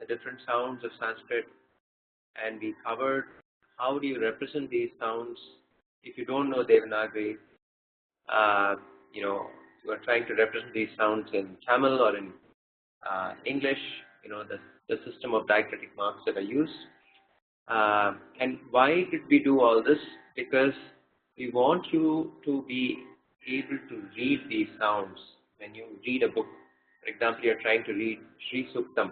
the different sounds of Sanskrit, and we covered how do you represent these sounds if you don't know Devanagari. You are trying to represent these sounds in Tamil or in English, the system of diacritic marks that are used. And why did we do all this? Because we want you to be able to read these sounds when you read a book. For example, you are trying to read Sri Suktam,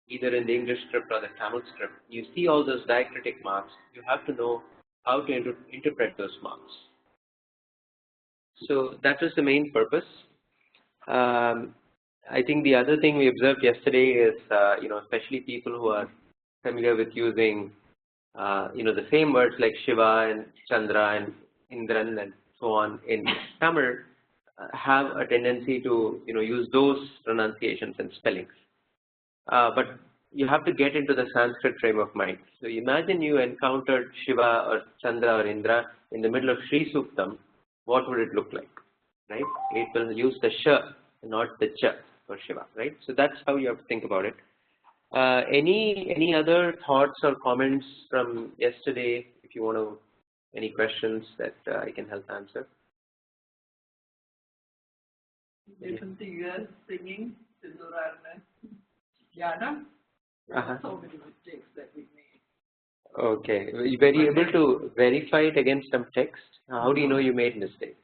either in the English script or the Tamil script. You see all those diacritic marks. You have to know how to interpret those marks. So that was the main purpose. I think the other thing we observed yesterday is, especially people who are familiar with using, the same words like Shiva and Chandra and Indran and so on in Tamil, have a tendency to, use those pronunciations and spellings. But you have to get into the Sanskrit frame of mind. So imagine you encountered Shiva or Chandra or Indra in the middle of Sri Suktam. What would it look like, right? It will use the sh, not the ch for Shiva, right? So that's how you have to think about it. Any other thoughts or comments from yesterday? If you want to, any questions that I can help answer. Different years singing, Yana. So many mistakes that we made. Okay, were you able to verify it against some text? How do you know you made mistakes?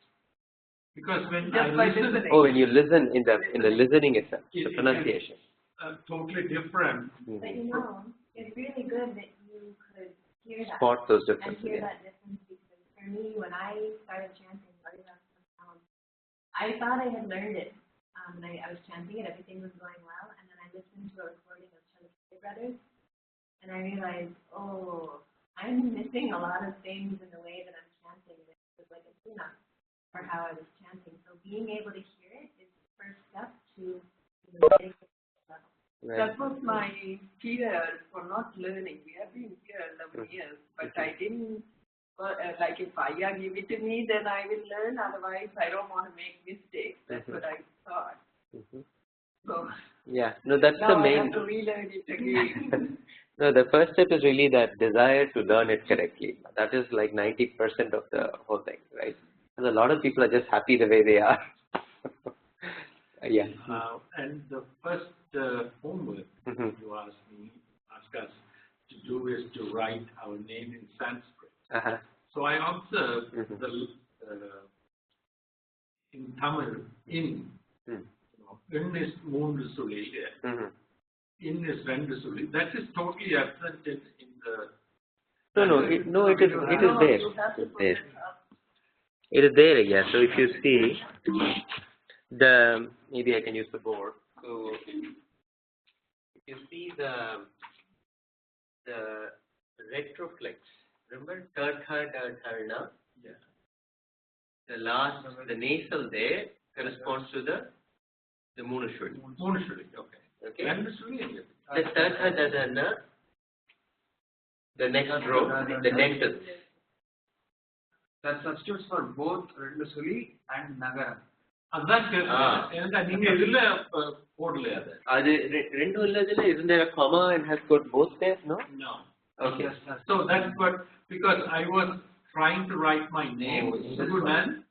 Because when when you listen in the listening itself, the pronunciation. Totally different. But it's really good that you could hear that. Spot those differences. And hear that difference, because for me, when I started chanting, I thought I had learned it. And I was chanting it, everything was going well, and then I listened to a recording of Chanting Brothers, and I realized, I'm missing a lot of things in the way that I'm chanting. It was like a tune-up for how I was chanting. So being able to hear it is the first step to getting to the level. Right. That was my fear for not learning. We have been here 11 years, but I didn't, like if Aya give it to me, then I will learn. Otherwise, I don't want to make mistakes. That's what I thought. So, yeah, no, that's the main. I have to relearn it again. No, the first step is really that desire to learn it correctly. That is like 90% of the whole thing, right? Because a lot of people are just happy the way they are. Yeah. And the first homework you asked us to do is to write our name in Sanskrit. So I observed in Tamil, in is moondu suli, in is rendu suli. That is totally absent in the. No, it is there. It is there, yeah. So if you see maybe I can use the board. So if you see the retroflex, remember tarna? Yeah. The nasal there corresponds to the Munashuri. Munashuri, okay. The Tarthadana, the next row, the dentals. That substitutes for both Rendusuli and Nagaram. Isn't there a comma and has got both there? No? No. Okay. So that's what, because I was trying to write my name, Sugunan.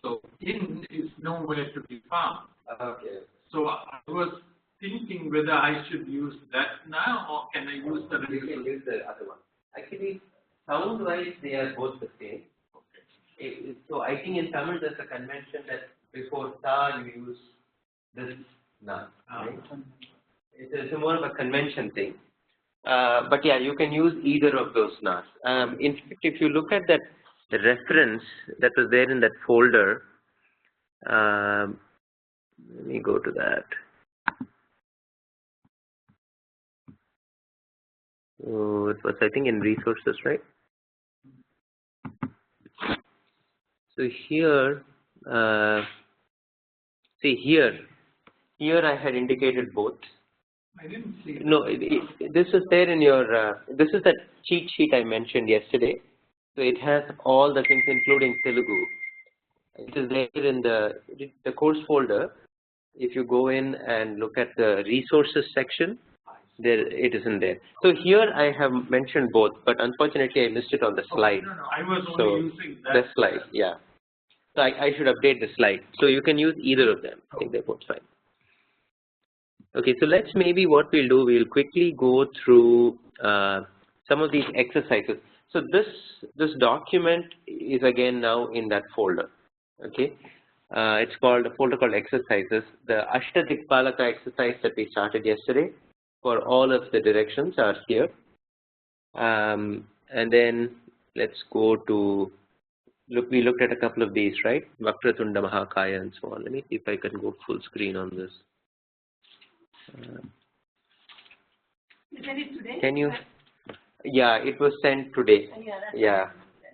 So in is nowhere to be found. Okay. So I was thinking whether I should use that now or can I use the You can use the other one. Actually, sound-wise, they are both the same. Okay. So I think in Tamil there's a convention that before ta you use this na. Right? It's more of a convention thing. But yeah, you can use either of those nas. In fact, if you look at that reference that was there in that folder, let me go to that. Oh, it was, I think, in resources, right? So here, see here I had indicated both. I didn't see it. No, this is there in your, this is that cheat sheet I mentioned yesterday. So it has all the things including Telugu. It is there in the course folder. If you go in and look at the resources section, There, it isn't there. So here I have mentioned both, but unfortunately I missed it on the slide. No, I was only using that. The slide, yeah. So I should update the slide. So you can use either of them. I think they're both fine. Okay, so let's maybe what we'll do, we'll quickly go through some of these exercises. So this document is again now in that folder. Okay, it's called a folder called exercises. The Ashtadikpalaka exercise that we started yesterday for all of the directions are here. And then let's go to we looked at a couple of these, right? Vakratunda Mahakaya and so on. Let me see if I can go full screen on this. Isn't it today? Can you? Yeah, it was sent today. Yeah,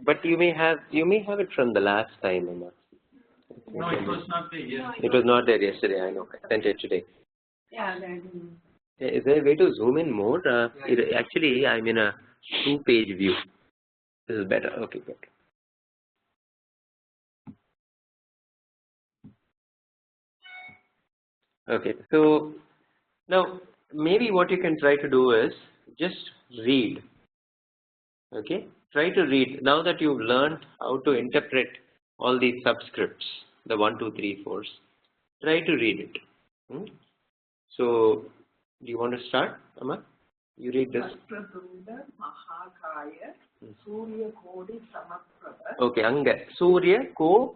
but you may have it from the last time, Amma. No, it was not there yesterday. It was not there yesterday. I know. I sent it today. Yeah, Is there a way to zoom in more? Actually, I'm in a 2-page view. This is better. Okay, good. Okay, so now maybe what you can try to do is just read. Okay, try to read. Now that you've learned how to interpret all these subscripts, the 1, 2, 3, 4s, try to read it. So, do you want to start, Amma? You read this. Vakratunda Mahakaya Surya Kodi Samaprabha. Okay, Anga Surya Koti.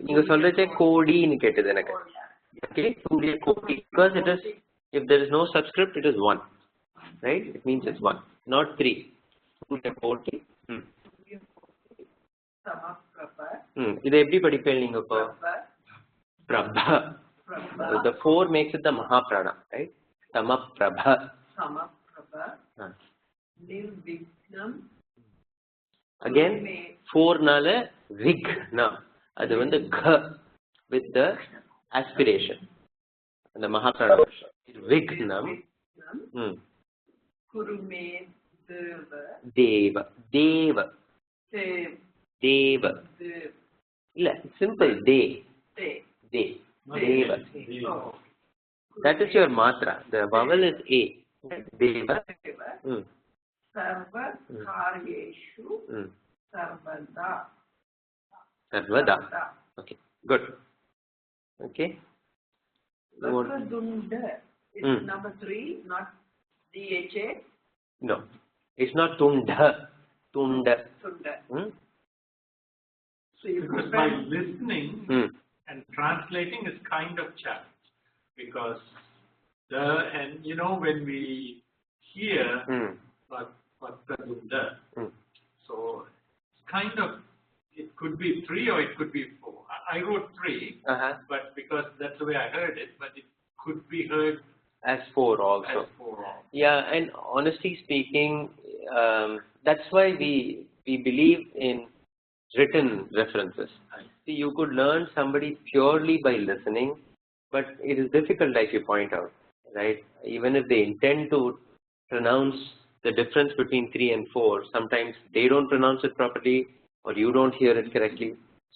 நீங்க சொல்றதே கோடின்னு கேட்டது எனக்கு. Okay, Surya Koti, because it is, if there is no subscript, it is 1, right? It means it's 1, not 3. Surya Koti. Samaprabha. இதை எப்படி படிப்பீங்க நீங்க இப்போ? Prabha. The 4 makes it the Mahaprana, right? Samaprabha. Samaprabha. Nirvignam. Again, 4 nala Vigna. அது வந்து G with the aspiration. The Mahaprana. Vignam. Kurume Deva. Deva. Deva. Deva. இல்ல, simple. De. Deva. That is your matra. The vowel is A. Deva. Sarva Karyeshu Sarvada. Sarvada. Okay, good. Okay. Vakratunda is number 3, not DHA. No, it's not Tunda. Tunda. So you because by listening and translating is kind of challenge, because and you know when we hear Vakratunda, so it's kind of, it could be 3 or it could be 4. I wrote 3, but because that's the way I heard it, but it could be heard as 4 also. As 4 also. Yeah, and honestly speaking, that's why we believe in written references. See, you could learn somebody purely by listening, but it is difficult, like you point out, right? Even if they intend to pronounce the difference between 3 and 4, sometimes they don't pronounce it properly, or you don't hear it correctly.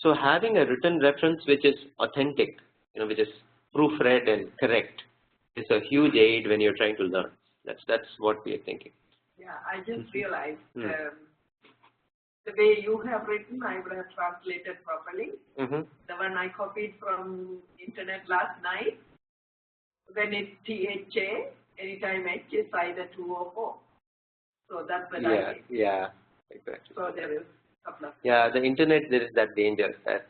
So having a written reference which is authentic, which is proofread and correct, is a huge aid when you're trying to learn. That's what we are thinking. Yeah, I just realized the way you have written, I would have translated properly. The one I copied from internet last night, when it's THA, anytime H is either 2 or 4. So that's what I did. Yeah, exactly. So there is a couple of. Yeah, the internet, there is that danger that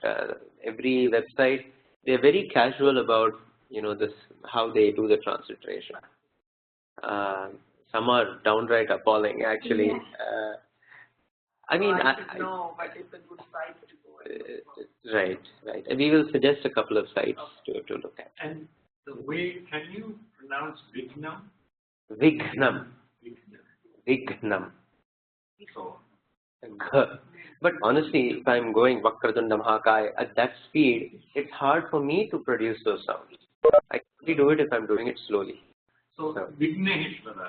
every website, they're very casual about this, how they do the transliteration. Some are downright appalling, actually. I mean, I should know, but it's a good site to go. Right. We will suggest a couple of sites to look at. And the way, can you pronounce Vignam? Vignam. So, but honestly, if I'm going Vakratunda Mahakaya at that speed, it's hard for me to produce those sounds. I can only do it if I'm doing it slowly. So Vigneshwara.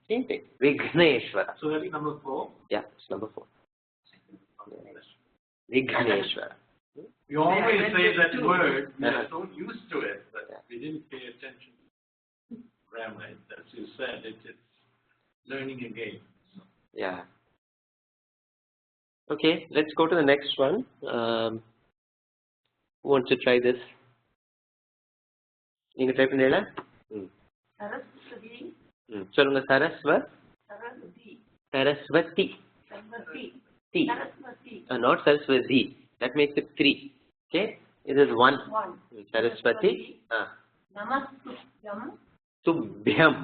Same thing. Vigneshwara. So that's number 4? Yeah, it's number 4. Vigneshwara. We always say that word, we are so used to it, but we didn't pay attention. said, it's learning again. So. Yeah. Okay, let's go to the next one. Who wants to try this? You can try Pandela? Saraswati. Solunga Saraswati. Saraswati. Saraswati. Saraswati. Not Saraswati. That makes it 3. Okay, it is 1. Saraswati. Namastubyam. Tubhyam.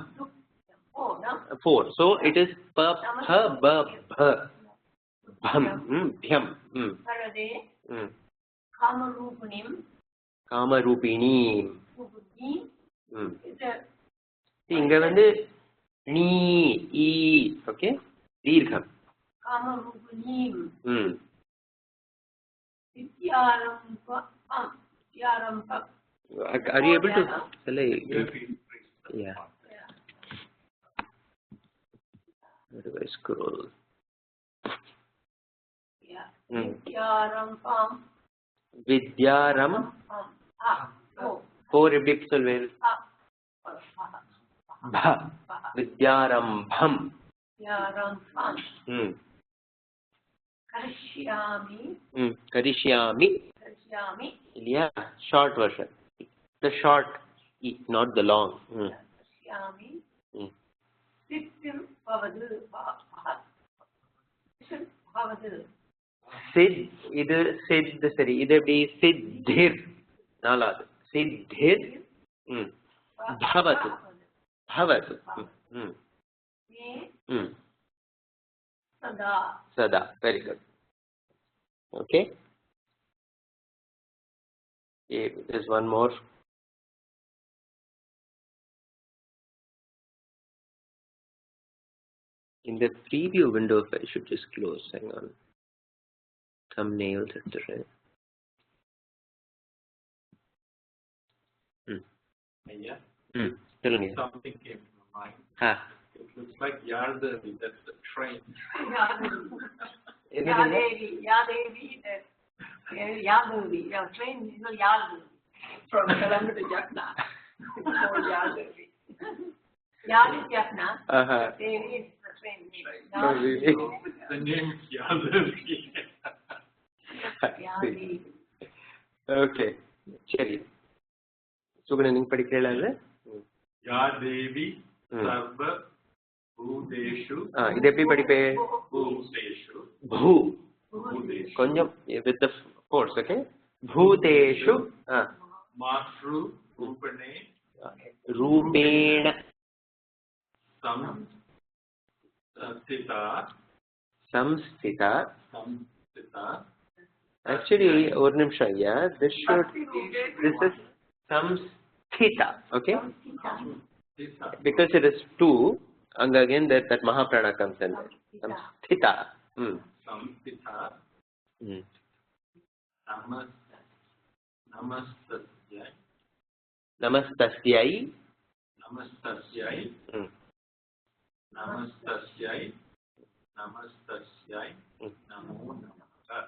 4. So it is pa bha bha. Bham. Bhyam. Sarade. Kamarupinim. Kamarupini. See, inga vandu ni e. Okay, Dirgham. Kamarupinim. Vidyarampam. Are you able to? Yeah. Where do I scroll? Vidyarampam. Vidyaram. 4 எப்படி சொல்வேன்? Bha. Vidyarambham. Karishyami. Karishyami. Yeah, short version. The short, not the long. Karishyami. Siddhim bhavadu. Bhavadu. Sid, idu sid sari. Idu eppadi siddhir. Naladu. Siddhir. Bhavatu. Bhavatu. Sada. Very good. Okay. There's one more. In the preview window, I should just close. Hang on. Thumbnails, etc. Yeah. Tell me. Something came to my mind. It looks like Yardavi, that's the train. Yadevi. Your train is Yadavi. From Kalamata to Jaffna. Yadavi. Yad is Jaffna. Devi is the train. Oh, really? The name is Yardavi. Yadavi. Okay. Cheri. Sugana ning padikkelala? Yadevi sarva bhuteshu. Idu eppadi padipe? Bhuteshu. Bhu. Konjam with the force, okay? Bhuteshu. Matru rupane. Rupena. Samstita. Actually, one nimsha, yeah. This is samstita, okay? Because it is 2, and again that Mahaprana comes in there. Samstita. Samstita. Namastasyai. Namo Namaha.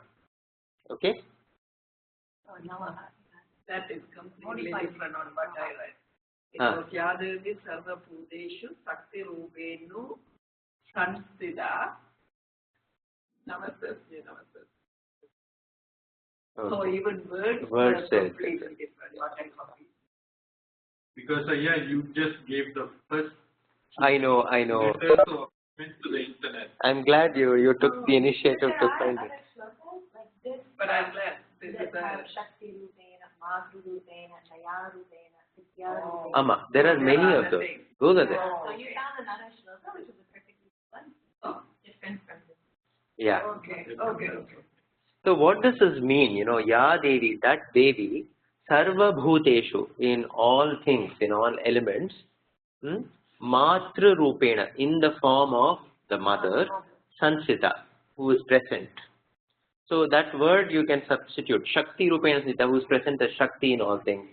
Okay? That is completely different on what I read. It was Yadevi Sarva Bhuteshu Sakti Rupenu Sanstita Namastasya. So even words are completely different. What I copied. Because you just gave the first. I know. Letter so went to the internet. I'm glad you took the initiative to find it. But I'm glad this is Shakti Rupena, Madhu Rupena, Daya Rupena, Vidya Rupena. Ama, there are many of those. Those are there. So you found another shloka which is a perfectly one, different from this. Yeah. Okay. So what does this mean? Ya Devi, that Devi, Sarva Bhuteshu, in all things, in all elements, Matra Rupena, in the form of the mother, Sansita, who is present. So that word you can substitute. Shakti Rupena Sansita, who is present as Shakti in all things.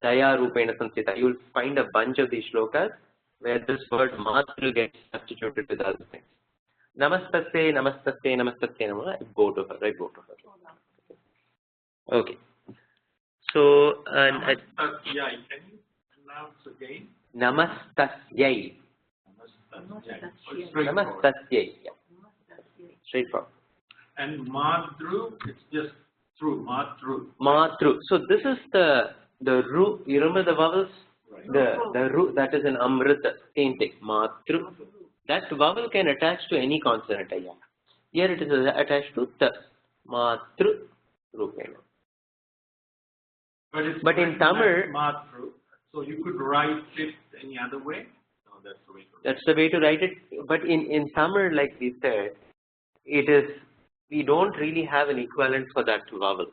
Daya Rupena Sansita. You will find a bunch of these shlokas where this word Matra gets substituted with other things. Namaste, Namah. Both of her, right? Both of her. Okay. So, Namastasyai. Can you announce again? Namastasyai. Namastasyai. Yeah. Straightforward. And Madru, it's just through, Madru. Matru. So this is the ru. You remember the vowels? Right. The ru, that is an amrita. Same thing. Matru. That vowel can attach to any consonant. Here it is attached to ta. Matru. Rupena. But in Tamil, Matru, so you could write it any other way? No, that's the way to write it. That's the way to write it. But in Tamil, like we said, we don't really have an equivalent for that vowel.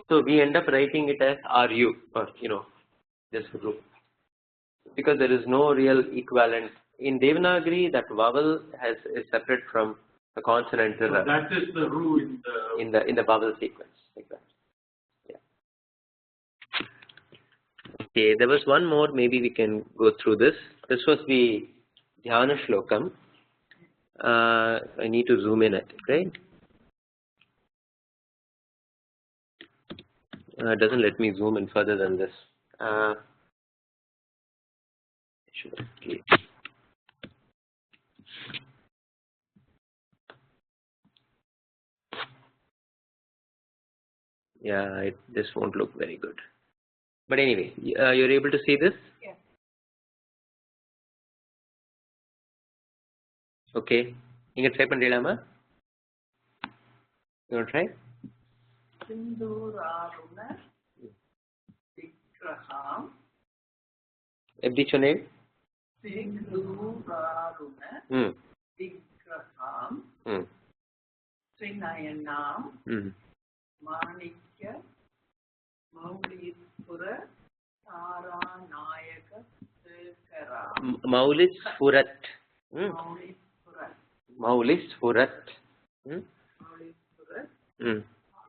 So we end up writing it as RU, or just ru. Because there is no real equivalent. In Devanagari, that vowel is separate from the consonant. So that is the ru in the vowel sequence. Exactly. Yeah. Okay, there was one more. Maybe we can go through this. This was the Dhyana Shlokam. I need to zoom in at it, right? It doesn't let me zoom in further than this. Okay. Yeah, this won't look very good. But anyway, you're able to see this? Yeah. Okay. You can try Pandilama? You want to try? Sinduraruna Vigraham. எப்படி சொன்னேன்? Sinduraruna Vigraham. Trinayanam. Manikya Maulishpura Taranayaka Sekaram. Maulishpurat. Maulishpurat. Maulishpurat.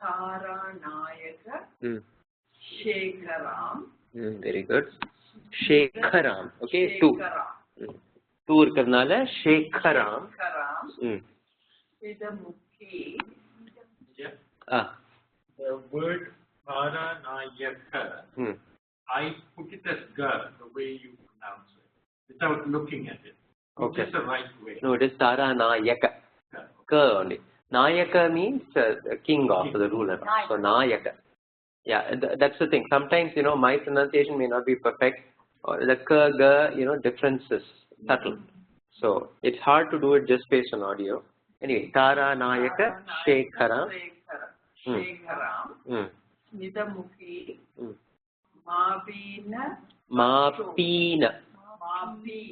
Taranayaka Sekaram. Very good. Shekaram. Okay, two. Two இருக்கிறதுனால Shekaram. Vidamukhi. Yeah. The word Paranayaka, I put it as ga, the way you pronounce it, without looking at it. Okay. It's the right way. No, it is Taranayaka. Ka only. Nayaka means king of the ruler. So Nayaka. Yeah, that's the thing. Sometimes, my pronunciation may not be perfect, or the ka, ga, difference is subtle. So it's hard to do it just based on audio. Anyway, Taranayaka Shekaram. Shekaram. Nidamukhi. Mapina.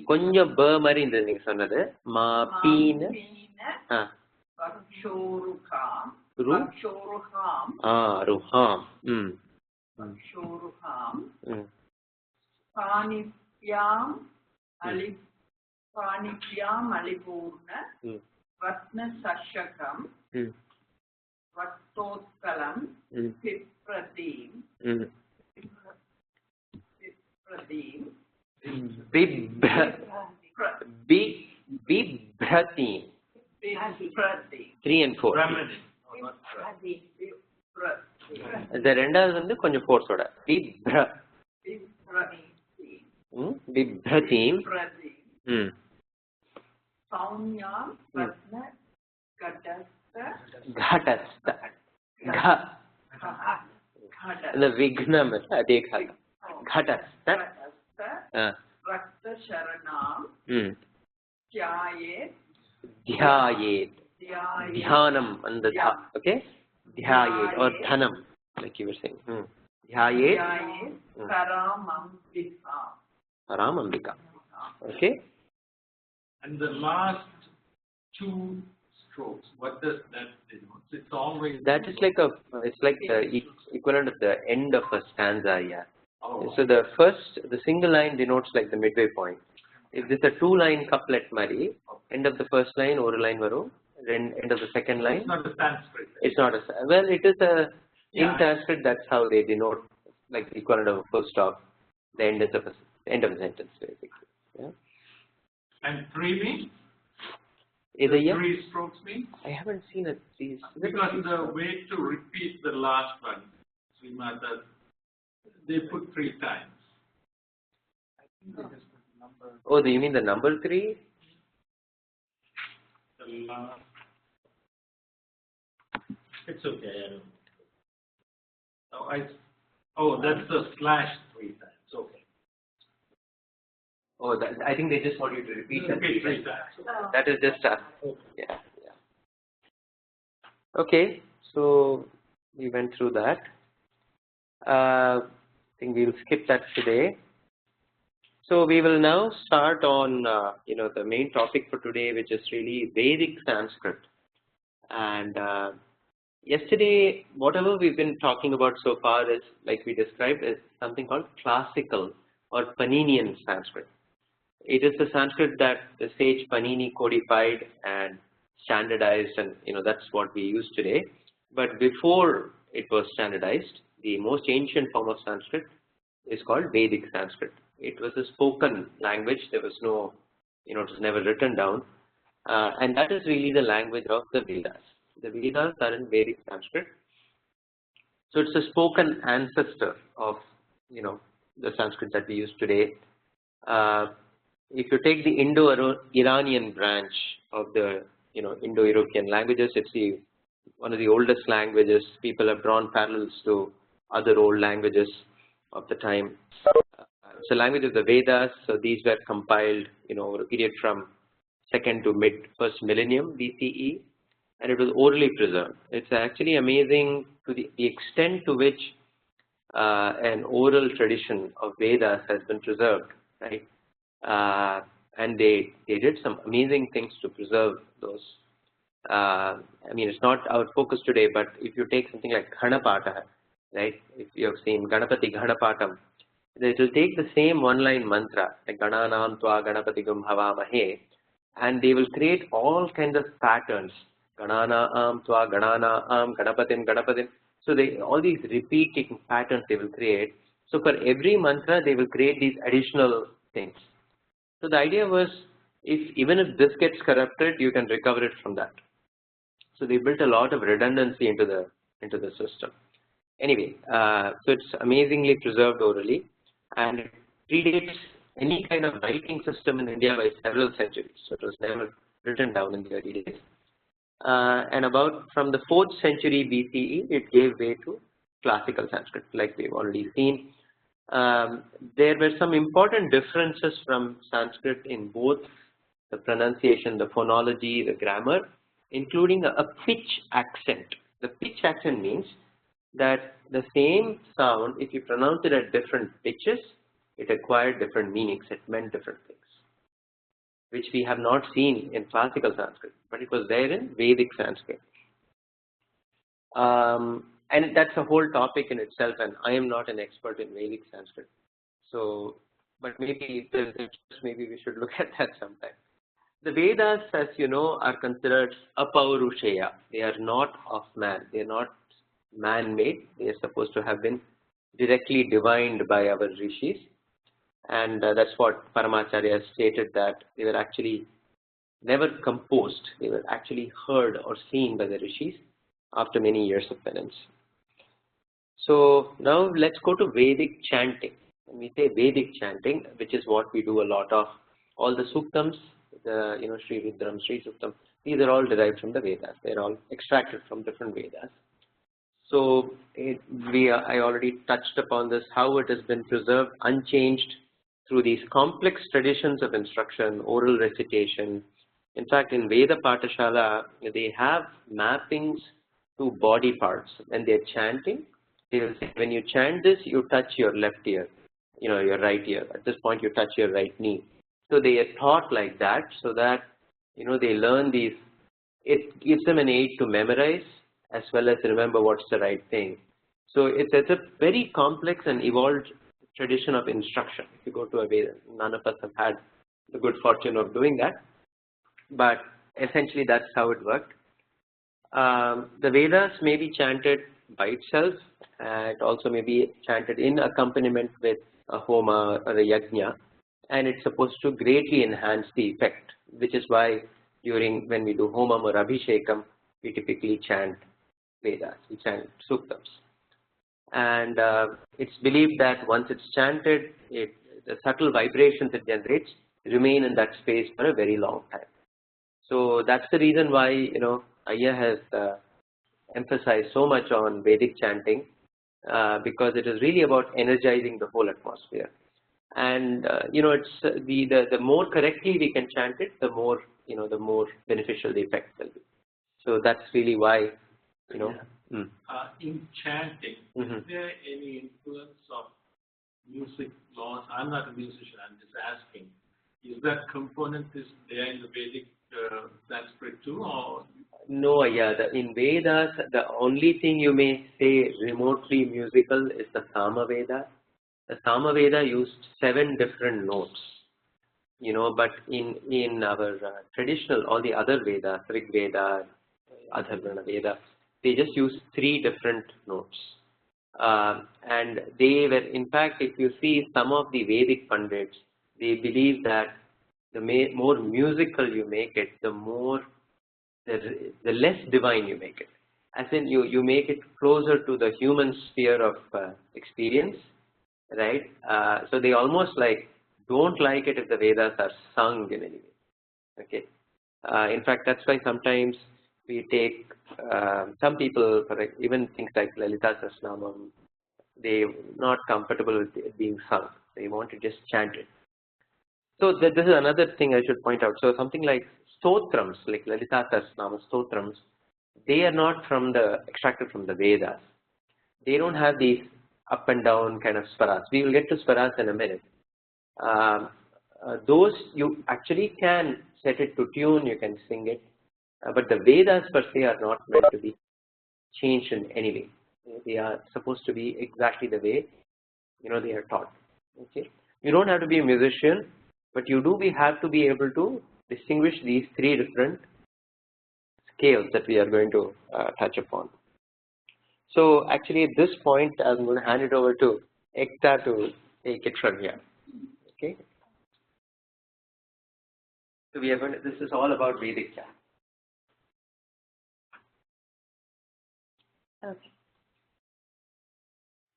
கொஞ்சம் ப மாதிரி இருந்தது நீங்க சொன்னது. Mapina. Vakshoruham. Ruham. Vakshoruham. Panipyam Alipurna. Ratna Sashakam. Vaktotkalam. Pipradim. Bibhratim. 3 and 4. The ரெண்டாவது வந்து கொஞ்சம் ஃபோர்ஸோட. Bibhratim. Saunyam Ratna Gatastha. The Vignam அதே காலம். Gatastha. Rakta Sharanam. Dhyayet. Dhyanam and the dha. Okay? Dhyayet or dhanam, like you were saying. Dhyayet. Paramambika. Okay? And the last two strokes, what does that denote? It's always. That is like it's like the equivalent of the end of a stanza, yeah. Oh. So the single line denotes like the midway point. If this is a 2-line couplet mari, end of the first line or line varum, then end of the second line. It's not a Sanskrit. It's not a, well, it is in Sanskrit, that's how they denote like the equivalent of a full stop, the end of the sentence basically. Yeah. And 3 means? Either 3 strokes means? I haven't seen it. Because the way to repeat the last one, Srimata, they put 3 times. Oh, you mean the number 3? It's okay. That's the slash 3 times. Okay. Oh, I think they just want you to repeat that. Repeat 3 times. That is just yeah. Okay, so we went through that. I think we'll skip that today. So we will now start on the main topic for today, which is really Vedic Sanskrit. And yesterday, whatever we've been talking about so far is, like we described, is something called classical or Paninian Sanskrit. It is the Sanskrit that the sage Panini codified and standardized, and that's what we use today. But before it was standardized, the most ancient form of Sanskrit is called Vedic Sanskrit. It was a spoken language. There was no, it was never written down, and that is really the language of the Vedas. The Vedas are in Vedic Sanskrit, so it's a spoken ancestor of the Sanskrit that we use today. If you take the Indo-Iranian branch of the Indo-European languages, it's one of the oldest languages. People have drawn parallels to other old languages of the time. It's the language of the Vedas. So these were compiled, over a period from 2nd to mid-1st millennium BCE, and it was orally preserved. It's actually amazing to the extent to which an oral tradition of Vedas has been preserved, right? And they did some amazing things to preserve those. It's not our focus today, but if you take something like Ganapata, right? If you have seen Ganapati Ganapatam, it will take the same one-line mantra, like Gananam Tva Ganapatigum Havamahe, and they will create all kinds of patterns. Gananaam Tva Gananaam Ganapatin. So all these repeating patterns they will create. So for every mantra, they will create these additional things. So the idea was, even if this gets corrupted, you can recover it from that. So they built a lot of redundancy into the system. Anyway, so it's amazingly preserved orally, and it predates any kind of writing system in India by several centuries. So it was never written down in the early days. And about from the 4th century BCE, it gave way to classical Sanskrit, like we've already seen. There were some important differences from Sanskrit in both the pronunciation, the phonology, the grammar, including a pitch accent. The pitch accent means that the same sound, if you pronounce it at different pitches, it acquired different meanings. It meant different things, which we have not seen in classical Sanskrit, but it was there in Vedic Sanskrit. And that's a whole topic in itself, and I am not an expert in Vedic Sanskrit. So, but maybe we should look at that sometime. The Vedas, as you know, are considered apaurushaya. They are not of man. They are not man-made. They are supposed to have been directly divined by our rishis, and that's what Paramacharya stated, that they were actually never composed. They were actually heard or seen by the rishis after many years of penance. So now let's go to Vedic chanting. When we say Vedic chanting, which is what we do a lot of, all the suktams, the Sri Vidya, Sri Suktam, these are all derived from the Vedas. They are all extracted from different Vedas. So I already touched upon this, how it has been preserved unchanged through these complex traditions of instruction, oral recitation. In fact, in Veda Patashala, they have mappings to body parts. When they are chanting, they will say, when you chant this, you touch your left ear, your right ear. At this point, you touch your right knee. So they are taught like that, so that they learn these. It gives them an aid to memorize as well as remember what's the right thing. So it's a very complex and evolved tradition of instruction. If you go to a Veda, none of us have had the good fortune of doing that, but essentially that's how it worked. The Vedas may be chanted by itself, and it also may be chanted in accompaniment with a homa or a yajna, and it's supposed to greatly enhance the effect, which is why when we do homam or abhishekam, we typically chant Vedas, we chant suktams. And it's believed that once it's chanted, the subtle vibrations it generates remain in that space for a very long time. So that's the reason why, you know, Ayya has emphasized so much on Vedic chanting, because it is really about energizing the whole atmosphere. And you know, it's the more correctly we can chant it, the more, you know, the more beneficial the effect will be. So that's really why, you know. In chanting, is there any influence of music laws? I'm not a musician, I'm just asking. Is that component is there in the Vedic Sanskrit too, or? No, yeah. In Vedas, the only thing you may say remotely musical is the Samaveda. The Samaveda used 7 different notes, you know, but in our traditional, all the other Vedas, Rig Veda, Atharvana Veda, they just use 3 different notes. And they were, in fact, if you see some of the Vedic Pandits, they believe that the more musical you make it, the less divine you make it. As in, you make it closer to the human sphere of experience, right? So they almost like don't like it if the Vedas are sung in any way. Okay. In fact, that's why sometimes we take some people, for even things like Lalita Sahasranamam, they're not comfortable with it being sung. They want to just chant it. So this is another thing I should point out. So something like stotrams, like Lalita Sahasranama stotrams, they are not extracted from the Vedas. They don't have these up and down kind of swaras. We will get to swaras in a minute. Those you actually can set it to tune, you can sing it, but the Vedas per se are not meant to be changed in any way. They are supposed to be exactly the way, you know, they are taught. Okay, you don't have to be a musician, but we have to be able to distinguish these 3 different scales that we are going to touch upon. So actually at this point, I'm going to hand it over to Ekta to take it from here. Okay. So we are going to, this is all about Vedic chant. Okay.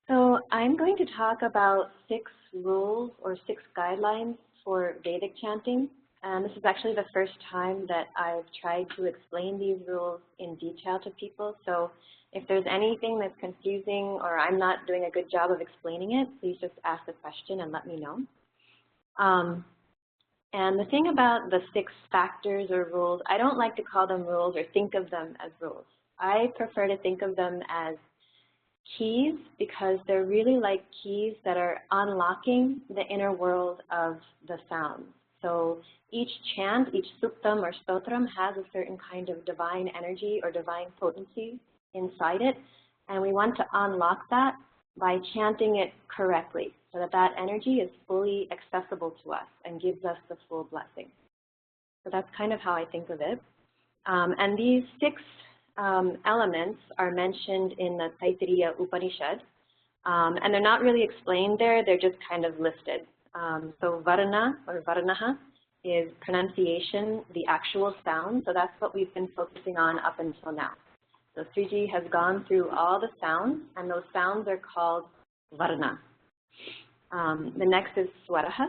So I'm going to talk about 6 rules or 6 guidelines for Vedic chanting. And this is actually the first time that I've tried to explain these rules in detail to people. So if there's anything that's confusing or I'm not doing a good job of explaining it, please just ask a question and let me know. And the thing about the 6 factors or rules, I don't like to call them rules or think of them as rules. I prefer to think of them as keys because they're really like keys that are unlocking the inner world of the sounds. So each chant, each suktam or stotram has a certain kind of divine energy or divine potency inside it, and we want to unlock that by chanting it correctly so that that energy is fully accessible to us and gives us the full blessing. So that's kind of how I think of it. And these 6 elements are mentioned in the Taittiriya Upanishad, and they're not really explained there, they're just kind of listed. So varna or varnaha is pronunciation, the actual sound, so that's what we've been focusing on up until now. So Sriji has gone through all the sounds, and those sounds are called varna. The next is swaraha,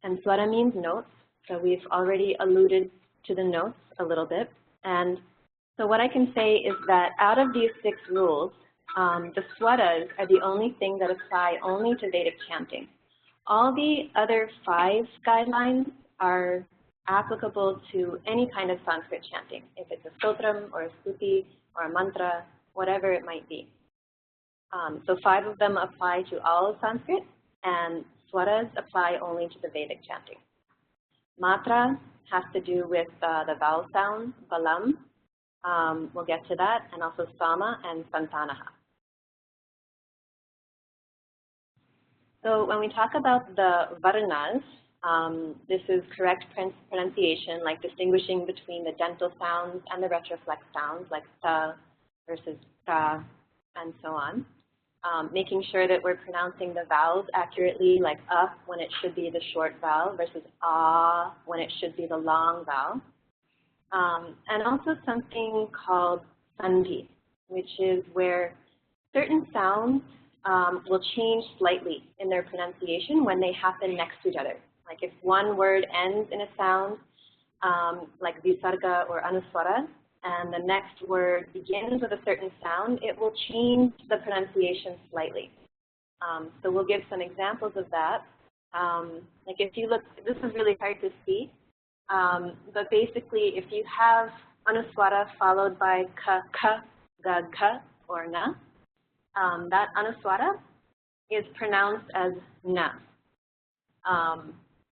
and swara means notes, so we've already alluded to the notes a little bit. And so what I can say is that out of these 6 rules, the swaras are the only thing that apply only to Vedic chanting. All the other 5 guidelines are applicable to any kind of Sanskrit chanting, if it's a stotram or a stuti or a mantra, whatever it might be. So 5 of them apply to all of Sanskrit, and swaras apply only to the Vedic chanting. Matra has to do with the vowel sounds, balam, we'll get to that, and also sama and santanaha. So when we talk about the varnas, this is correct pronunciation, like distinguishing between the dental sounds and the retroflex sounds, like sa versus ka, and so on. Making sure that we're pronouncing the vowels accurately, like up when it should be the short vowel versus ah when it should be the long vowel. And also something called sandhi, which is where certain sounds will change slightly in their pronunciation when they happen next to each other. Like if one word ends in a sound like visarga or anuswara, and the next word begins with a certain sound, it will change the pronunciation slightly. So we'll give some examples of that. Like if you look, this is really hard to see, but basically if you have anuswara followed by ka, ka, ga, ga, or na, that anuswara is pronounced as na.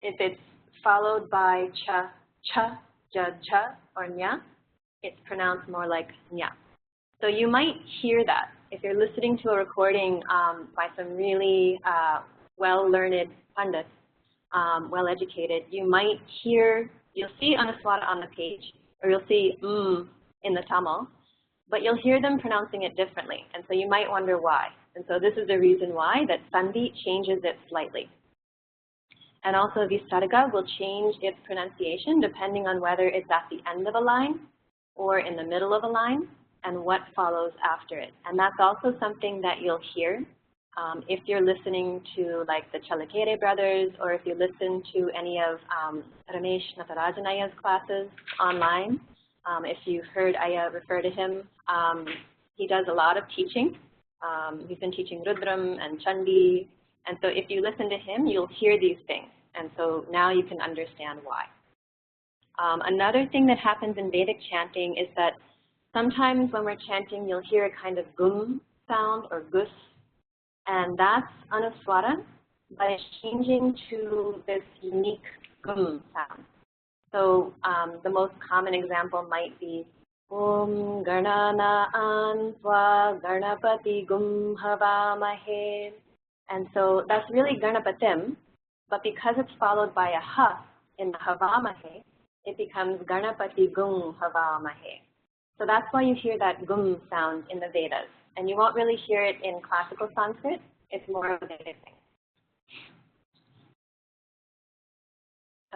If it's followed by cha, cha, ja, ja, or nya, it's pronounced more like nya. So you might hear that. If you're listening to a recording by some really well-learned pundits, well-educated, you might hear, you'll see anuswara on the page, or you'll see in the Tamil, but you'll hear them pronouncing it differently, and so you might wonder why. And so this is the reason why, that sandhi changes it slightly. And also visarga will change its pronunciation depending on whether it's at the end of a line or in the middle of a line and what follows after it. And that's also something that you'll hear if you're listening to like the Chalakere brothers, or if you listen to any of Ramesh Natarajan Ayya's classes online. If you've heard Ayya refer to him, he does a lot of teaching. He's been teaching Rudram and Chandi. And so if you listen to him, you'll hear these things. And so now you can understand why. Another thing that happens in Vedic chanting is that sometimes when we're chanting, you'll hear a kind of gum sound or gus. And that's anuswara, but it's changing to this unique gum sound. So the most common example might be Om Ganana Anva Ganapati Gum Havamahe. And so that's really Ganapatim, but because it's followed by a ha in the Havamahe, it becomes Ganapati Gum Havamahe. So that's why you hear that gum sound in the Vedas. And you won't really hear it in classical Sanskrit. It's more of a Vedic thing.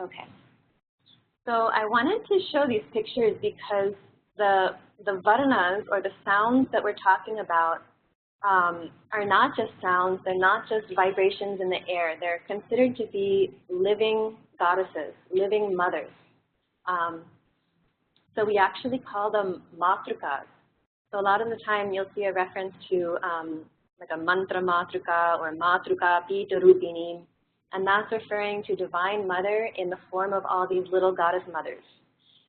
Okay. So I wanted to show these pictures because the varnas, or the sounds that we're talking about, are not just sounds. They're not just vibrations in the air. They're considered to be living goddesses, living mothers. So we actually call them matrukas. So a lot of the time you'll see a reference to like a mantra matruka or matruka pita rupini, and that's referring to Divine Mother in the form of all these little goddess mothers.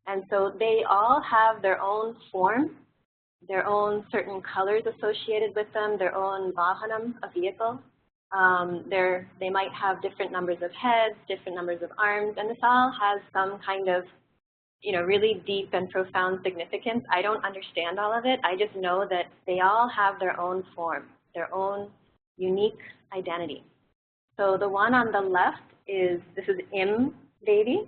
And so they all have their own form, their own certain colors associated with them, their own vahanam, a vehicle. They might have different numbers of heads, different numbers of arms, and this all has some kind of really deep and profound significance. I don't understand all of it. I just know that they all have their own form, their own unique identity. So the one on the left is, this is Im Devi,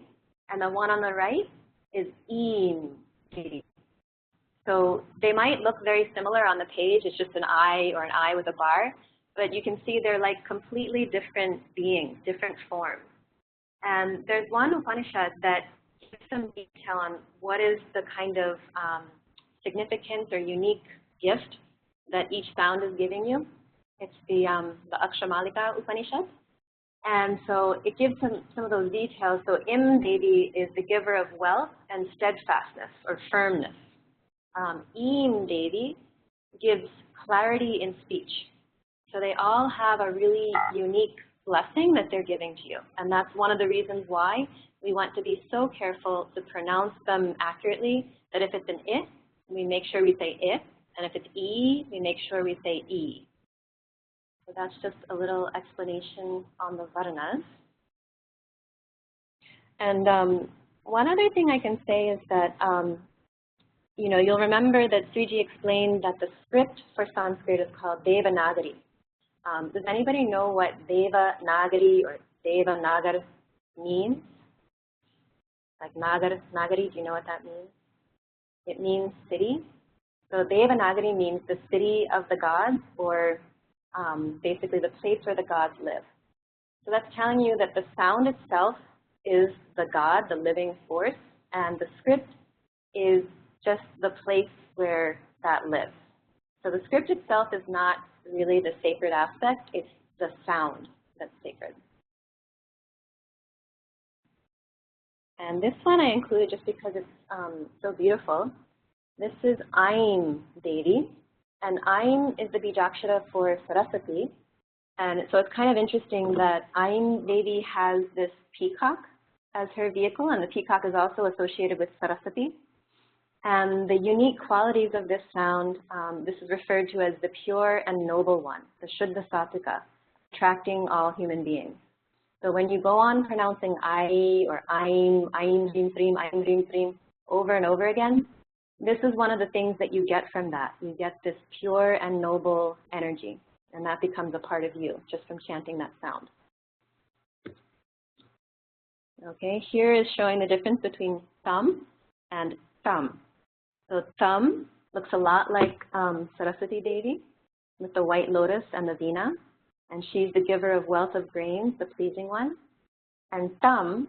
and the one on the right is Eem Devi. So they might look very similar on the page. It's just an I or an I with a bar, but you can see they're like completely different beings, different forms. And there's one Upanishad that gives some detail on what is the kind of significance or unique gift that each sound is giving you. It's the Akshamalika Upanishad. And so it gives some of those details. So Im Devi is the giver of wealth and steadfastness or firmness. Eem Devi gives clarity in speech. So they all have a really unique blessing that they're giving to you. And that's one of the reasons why we want to be so careful to pronounce them accurately, that if it's an I, we make sure we say I, and if it's E, we make sure we say E. So that's just a little explanation on the Varnas. And one other thing I can say is that, you'll remember that Sriji explained that the script for Sanskrit is called Devanagari. Does anybody know what Devanagari or Devanagar means? Like Nagari, do you know what that means? It means city. So Devanagari means the city of the gods, or basically the place where the gods live. So that's telling you that the sound itself is the God, the living force, and the script is just the place where that lives. So the script itself is not really the sacred aspect, it's the sound that's sacred. And this one I included just because it's so beautiful. This is Aim Devi, and Aim is the Bijakshara for Saraswati. And so it's kind of interesting that Aim Devi has this peacock as her vehicle, and the peacock is also associated with Saraswati. And the unique qualities of this sound, this is referred to as the pure and noble one, the Shuddha Satvika, attracting all human beings. So when you go on pronouncing I or Aim Dream Dream over and over again, this is one of the things that you get from that. You get this pure and noble energy, and that becomes a part of you just from chanting that sound. Okay, here is showing the difference between thumb and thumb. So thumb looks a lot like Saraswati Devi with the white lotus and the veena, and she's the giver of wealth of grains, the pleasing one. And thumb,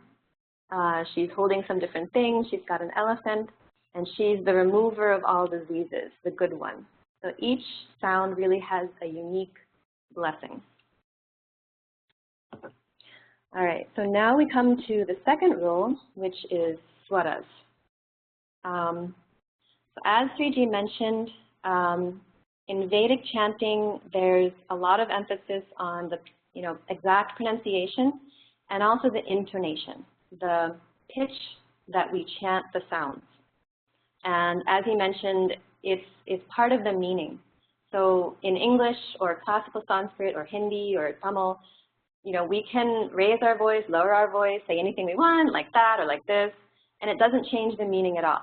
she's holding some different things. She's got an elephant, and she's the remover of all diseases, the good one. So each sound really has a unique blessing. All right, so now we come to the second rule, which is swaras. So as Sriji mentioned, in Vedic chanting, there's a lot of emphasis on the exact pronunciation and also the intonation, the pitch that we chant the sounds. And as he mentioned, it's part of the meaning. So in English or classical Sanskrit or Hindi or Tamil, we can raise our voice, lower our voice, say anything we want, like that or like this, and it doesn't change the meaning at all.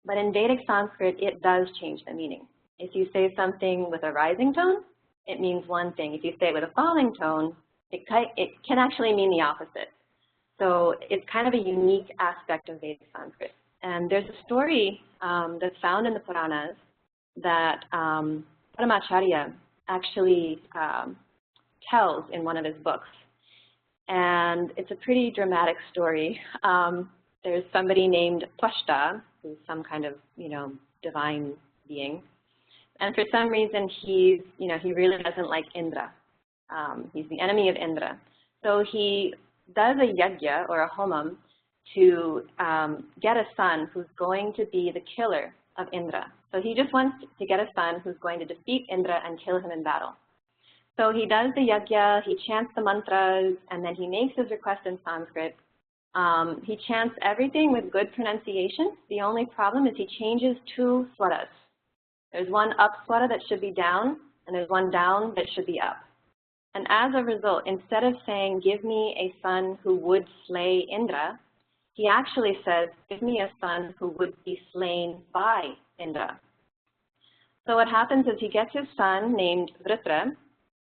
But in Vedic Sanskrit, it does change the meaning. If you say something with a rising tone, it means one thing. If you say it with a falling tone, it can actually mean the opposite. So it's kind of a unique aspect of Vedic Sanskrit. And there's a story that's found in the Puranas that Paramacharya actually tells in one of his books. And it's a pretty dramatic story. There's somebody named Twashta, who's some kind of, divine being. And for some reason, he really doesn't like Indra. He's the enemy of Indra. So he does a yajna or a homam to get a son who's going to be the killer of Indra. So he just wants to get a son who's going to defeat Indra and kill him in battle. So he does the yajna, he chants the mantras, and then he makes his request in Sanskrit. He chants everything with good pronunciation. The only problem is he changes two swaras. There's one up swara that should be down, and there's one down that should be up. And as a result, instead of saying, give me a son who would slay Indra, he actually says, give me a son who would be slain by Indra. So what happens is he gets his son named Vritra,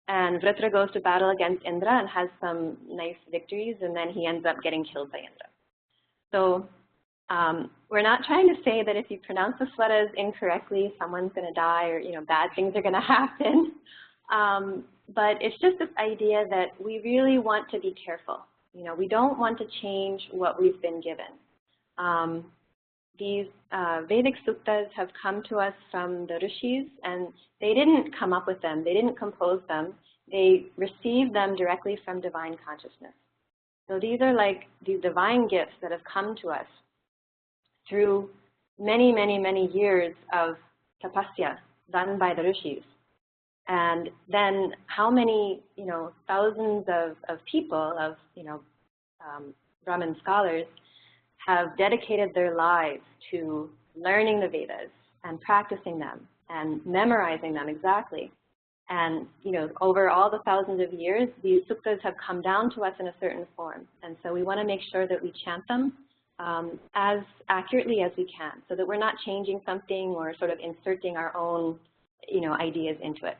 and Vritra goes to battle against Indra and has some nice victories, and then he ends up getting killed by Indra. So we're not trying to say that if you pronounce the swaras incorrectly, someone's going to die or bad things are going to happen. But it's just this idea that we really want to be careful. We don't want to change what we've been given. These Vedic suktas have come to us from the rishis, and they didn't come up with them. They didn't compose them. They received them directly from divine consciousness. So these are like these divine gifts that have come to us through many, many, many years of tapasya done by the rishis. And then how many, thousands of people, of, Brahmin scholars have dedicated their lives to learning the Vedas and practicing them and memorizing them exactly. And, over all the thousands of years, these suktas have come down to us in a certain form. And so we want to make sure that we chant them as accurately as we can so that we're not changing something or sort of inserting our own, ideas into it.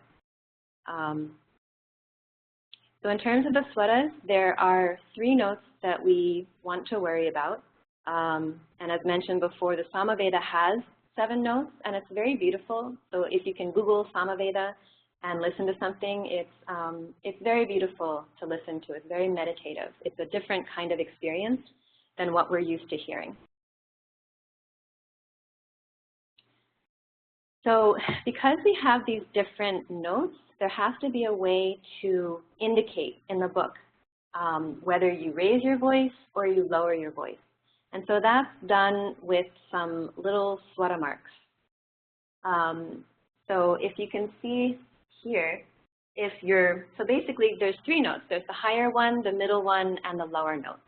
So in terms of the swaras, there are 3 notes that we want to worry about. And as mentioned before, the Samaveda has 7 notes, and it's very beautiful. So if you can Google Samaveda and listen to something, it's very beautiful to listen to. It's very meditative. It's a different kind of experience than what we're used to hearing. So because we have these different notes, there has to be a way to indicate in the book whether you raise your voice or you lower your voice. And so that's done with some little swara marks. So if you can see here, so basically there's 3 notes. There's the higher one, the middle one, and the lower note.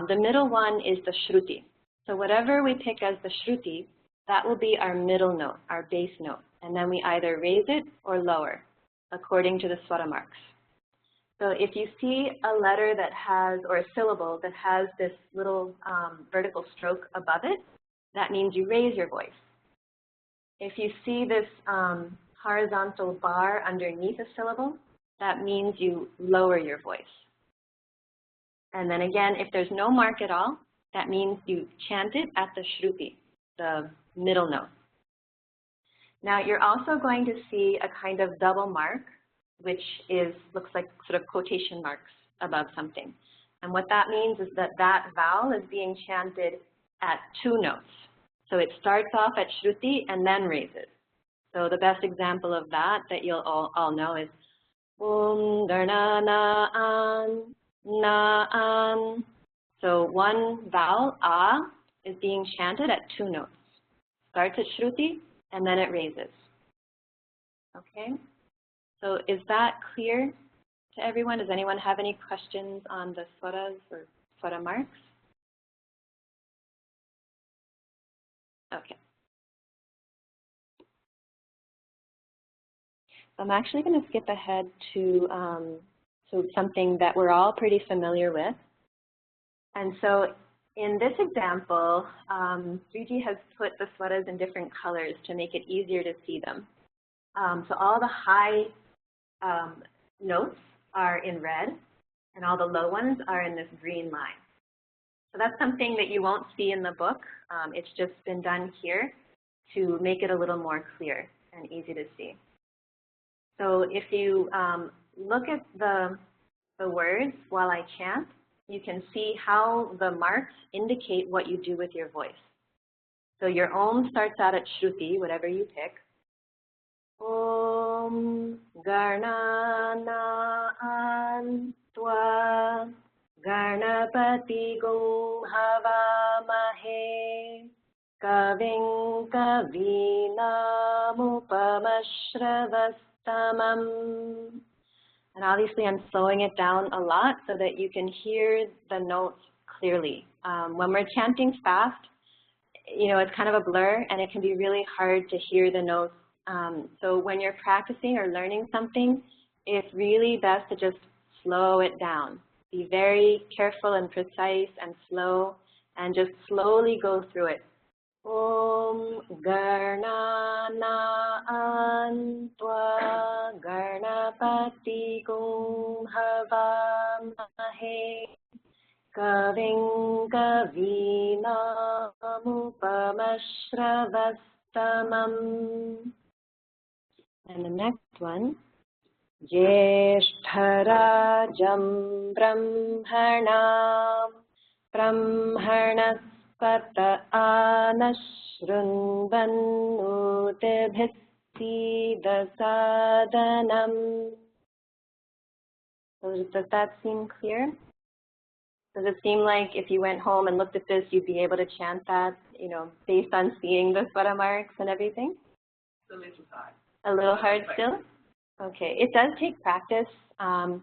The middle one is the shruti. So whatever we pick as the shruti, that will be our middle note, our base note. And then we either raise it or lower, according to the swara marks. So if you see a letter that has, or a syllable that has this little vertical stroke above it, that means you raise your voice. If you see this horizontal bar underneath a syllable, that means you lower your voice. And then again, if there's no mark at all, that means you chant it at the shruti, the middle note. Now you're also going to see a kind of double mark, which looks like sort of quotation marks above something. And what that means is that that vowel is being chanted at 2 notes. So it starts off at shruti and then raises. So the best example of that you'll all know is Om Garna Na'an Na'an. So one vowel, A, is being chanted at 2 notes. Starts at shruti and then it raises. Okay? So is that clear to everyone? Does anyone have any questions on the swaras or swara marks? Okay. I'm actually going to skip ahead to something that we're all pretty familiar with. And so in this example, Sriji has put the swaras in different colors to make it easier to see them. So all the high notes are in red, and all the low ones are in this green line. So that's something that you won't see in the book. It's just been done here to make it a little more clear and easy to see. So if you look at the words while I chant, you can see how the marks indicate what you do with your voice. So your Om starts out at shruti, whatever you pick. Om Garna Na'an Tva Ganapati Gum Havamahe Kaving Kavinamupamashravastamam. And obviously I'm slowing it down a lot so that you can hear the notes clearly. When we're chanting fast, it's kind of a blur and it can be really hard to hear the notes. So when you're practicing or learning something, it's really best to just slow it down. Be very careful and precise and slow, and just slowly go through it. Om Garna Na'an Tva Ganapati Gum Havamahe Kaving Kavinamupamashravastamam. And the next one, Jeshtarajam Brahmanam Brahmanaspata Anashrunvanutibhissidasadanam. So does that seem clear? Does it seem like if you went home and looked at this, you'd be able to chant that, based on seeing the swara marks and everything? It's a little hard. A little hard still? Okay, it does take practice, and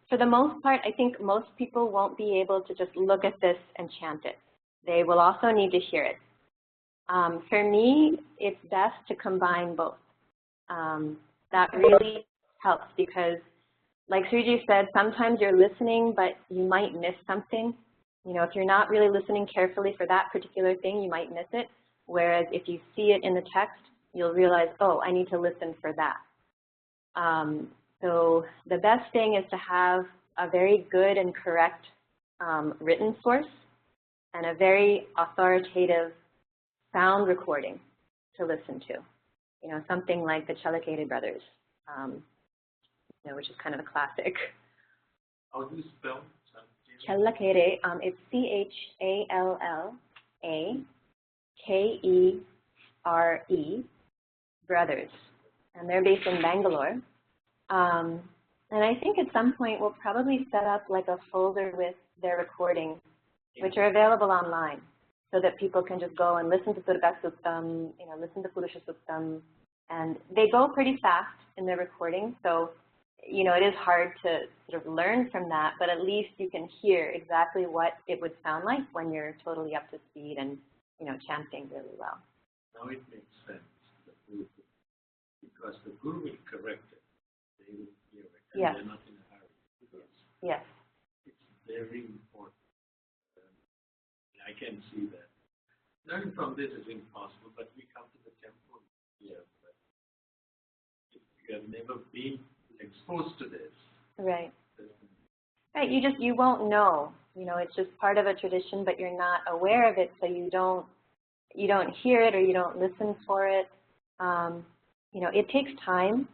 for the most part, I think most people won't be able to just look at this and chant it. They will also need to hear it. For me, it's best to combine both. That really helps because, like Sriji said, sometimes you're listening, but you might miss something. If you're not really listening carefully for that particular thing, you might miss it. Whereas if you see it in the text, you'll realize, oh, I need to listen for that. So the best thing is to have a very good and correct written source and a very authoritative sound recording to listen to. Something like the Chalakere brothers, which is kind of a classic. How do you spell? Chalakere, it's C-H-A-L-L-A-K-E-R-E, brothers, and they're based in Bangalore. And I think at some point we'll probably set up like a folder with their recordings, which are available online, so that people can just go and listen to Durga Suktam, listen to Purusha Suktam, and they go pretty fast in their recording. So, it is hard to sort of learn from that, but at least you can hear exactly what it would sound like when you're totally up to speed and, chanting really well. Now it makes sense, because the Guru will correct it. They will hear it, and yes. they're not in a hurry. Because yes. It's very important. I can see that. Learning from this is impossible, but we come to the temple here. But if you have never been exposed to this, right. Right. You won't know. It's just part of a tradition, but you're not aware of it, so you don't hear it or you don't listen for it. It takes time,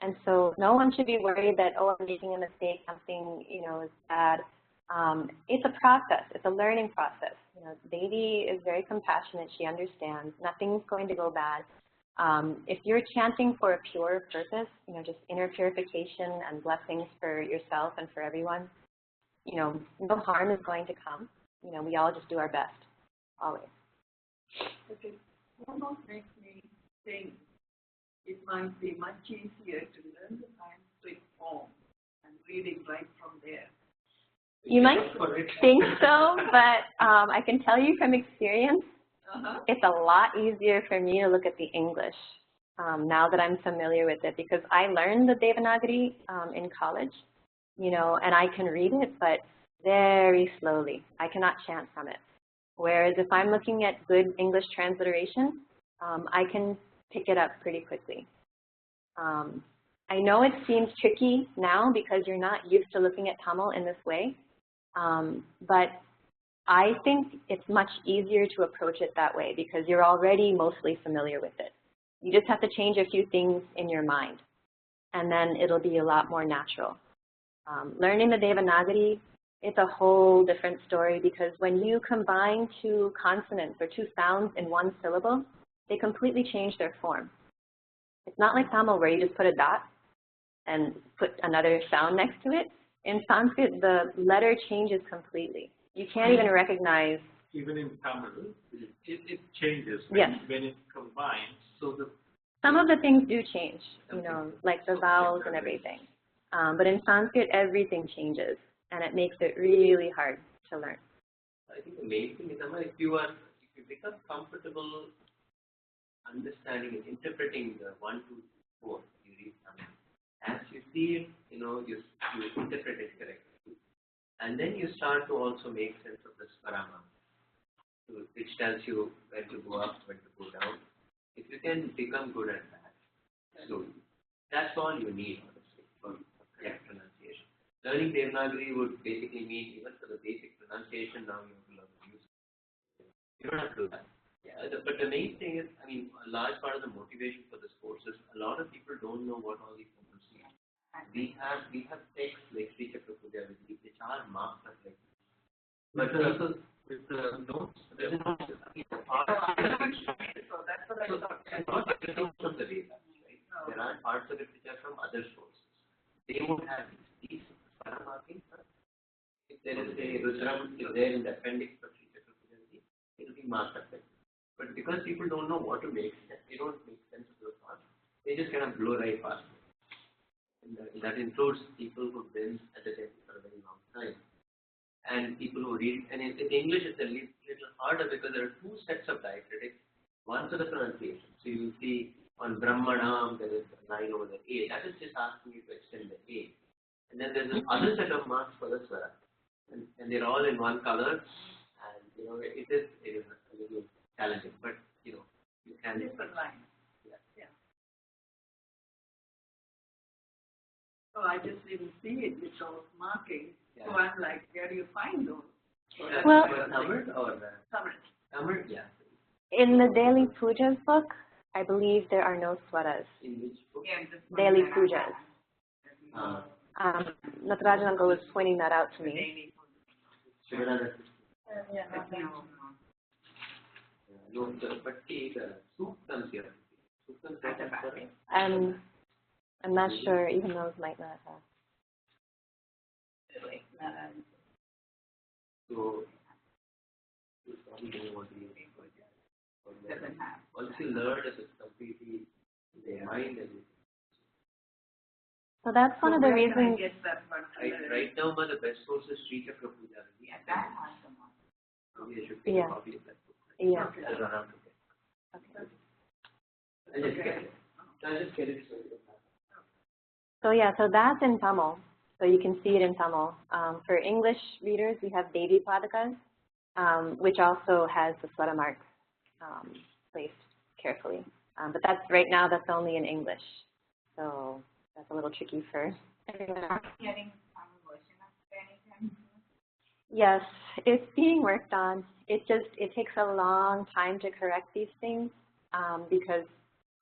and so no one should be worried that, oh, I'm making a mistake, something is bad. It's a process. It's a learning process. Devi is very compassionate. She understands. Nothing's going to go bad. If you're chanting for a pure purpose, just inner purification and blessings for yourself and for everyone, no harm is going to come. We all just do our best, always. Okay. Almost makes me think it might be much easier to learn the Sanskrit form and reading right from there. You might think so, but I can tell you from experience, it's a lot easier for me to look at the English now that I'm familiar with it, because I learned the Devanagari in college, and I can read it, but very slowly. I cannot chant from it. Whereas if I'm looking at good English transliteration, I can pick it up pretty quickly. I know it seems tricky now because you're not used to looking at Tamil in this way. But I think it's much easier to approach it that way because you're already mostly familiar with it. You just have to change a few things in your mind, and then it'll be a lot more natural. Learning the Devanagari, it's a whole different story because when you combine two consonants or two sounds in one syllable, they completely change their form. It's not like Tamil where you just put a dot and put another sound next to it. In Sanskrit, the letter changes completely. You can't even recognize. Even in Tamil, it changes yes. when it combines. So some of the things do change, like the vowels and everything. But in Sanskrit, everything changes, and it makes it really hard to learn. I think the main thing is, if you become comfortable understanding and interpreting the 1, 2, 4, you read something. As you see it, you interpret it correctly. And then you start to also make sense of the Prana, which tells you when to go up, when to go down. If you can become good at that slowly, that's all you need, honestly, for correct pronunciation. Learning Devanagari would basically mean, even for the basic pronunciation, now you have to learn to use it. You don't have to do that. Yeah, but the main thing is, a large part of the motivation for this course is a lot of people don't know what all these symbols mean. We have texts like Sri Chaitanyananda, which are marked up like this. But with the notes, there's no so that's what I thought. Not everything from the Vedas, right? No. There are parts of it which are from other sources. They won't have these markings. If there is a Rudram, if there in the appendix for Sri Chaitanyananda, it will be marked up like this. But because people don't know what to make sense, they don't make sense of those thoughts, they just kind of blow right past it. And that includes people who've been at the temple for a very long time. And people who read, and in English it's a little harder because there are two sets of diacritics, one for the pronunciation. So you see on Brahmanam there is a line over the A, that is just asking you to extend the A. And then there's another set of marks for the Swara. And they're all in one color, and it is a little challenging, but you can. Different lines. Yeah. So I just didn't see it with those markings. Yeah. So I'm like, where do you find those? Well, Tamil or Tamil, yeah. In the daily pujas book, I believe there are no swaras. In which book? Daily pujas. Natarajan uncle was pointing that out to me. But the suktams here. I'm not sure, even those might not have. So, you probably don't want to use it. Once you learn it, it's completely in your mind and So that's one of the reasons. right now, the best source is Sri Chaitanyananda. Yeah, that has come on. Maybe I should take Yeah. a copy of that book. Yeah. I'll run out to get. Okay. I'll just get it. I'll just get it so you don't have it. So yeah, so that's in Tamil. So you can see it in Tamil. For English readers, we have Devi Padakas, which also has the swara marks placed carefully. But that's right now, that's only in English. So that's a little tricky for everyone else. Yes, it's being worked on. It takes a long time to correct these things because,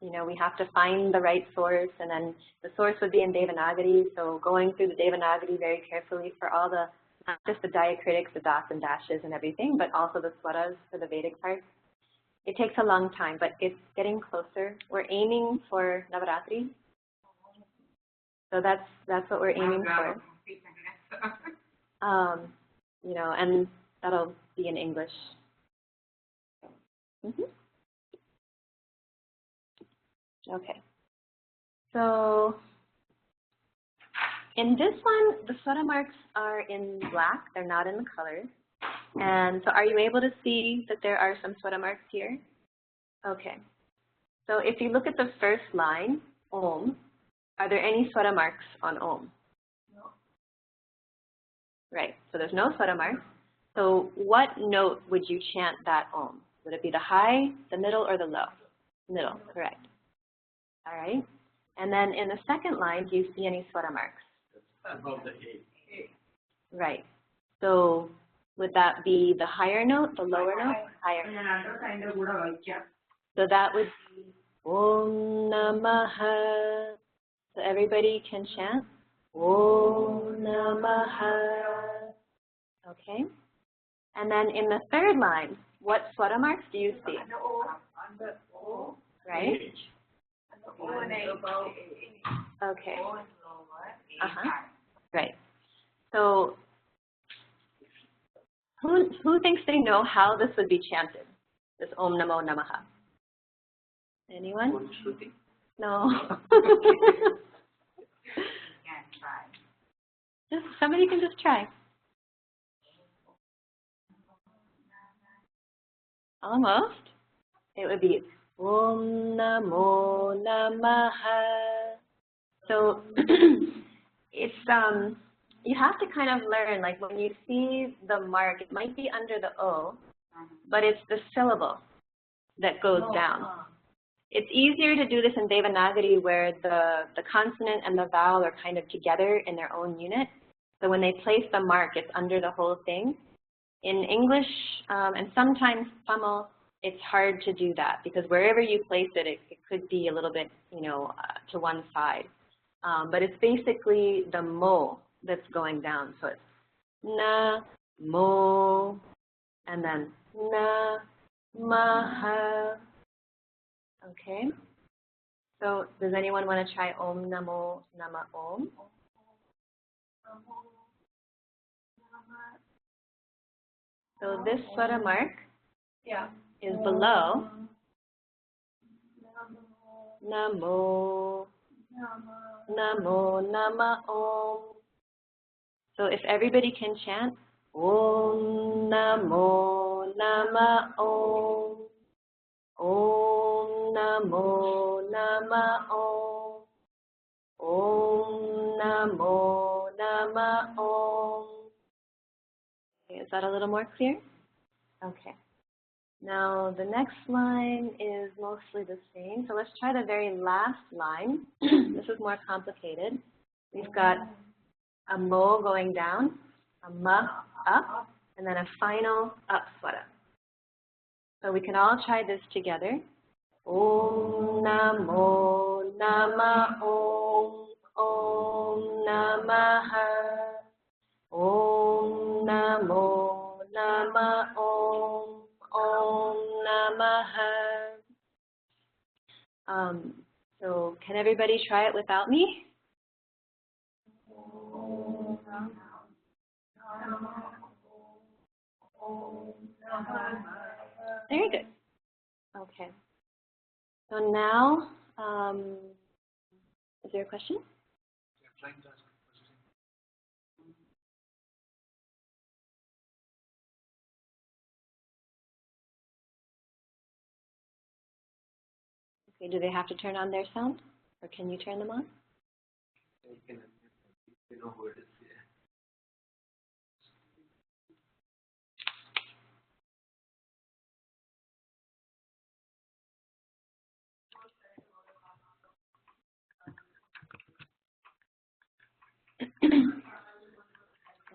you know, we have to find the right source, and then the source would be in Devanagari, so going through the Devanagari very carefully for all the, not just the diacritics, the dots and dashes and everything, but also the swaras for the Vedic parts. It takes a long time, but it's getting closer. We're aiming for Navaratri. So that's what we're aiming for. You know, and that'll be in English. Okay. So in this one, the swara marks are in black. They're not in the colors. And so are you able to see that there are some swara marks here? Okay. So if you look at the first line, Om, are there any swara marks on Om? No. Right. So there's no swara marks. So what note would you chant that Om? Would it be the high, the middle, or the low? Middle, correct. All right. And then in the second line, do you see any swara marks? Above the A. Right. So would that be the higher note, the lower note? Higher. So that would be Om Namaha. So everybody can chant Om Namaha. Okay. And then in the third line, what swara marks do you see? Right? Okay. Right. So who thinks they know how this would be chanted? This Om Namo Namaha. Anyone? No. Just somebody can just try. Almost. It would be Om Namo Namaha. So it's you have to kind of learn, like when you see the mark, it might be under the O, but it's the syllable that goes down. It's easier to do this in Devanagari where the consonant and the vowel are kind of together in their own unit. So when they place the mark, it's under the whole thing. In English and sometimes Tamil, it's hard to do that because wherever you place it, it could be a little bit, you know, to one side. But it's basically the mo that's going down. So it's na, mo, and then na, maha. Okay. So does anyone want to try Om Namo Nama Om? So this swara mark is below Namo, Namo, Nama Om. So if everybody can chant Om Namo Nama Om, Om Namo Nama Om, Om Namo Nama Om. Okay, is that a little more clear? Okay. Now the next line is mostly the same. So let's try the very last line. This is more complicated. We've got a mo going down, a ma up, and then a final up swara. So we can all try this together. Om Namo Nama Om, Om Namaha, Om Namo Nama Om, Om Namaha. So can everybody try it without me? Very good. Okay. So now, is there a question? I'm trying to ask a question. Okay, do they have to turn on their sound? Or can you turn them on? You know who it is. Yeah.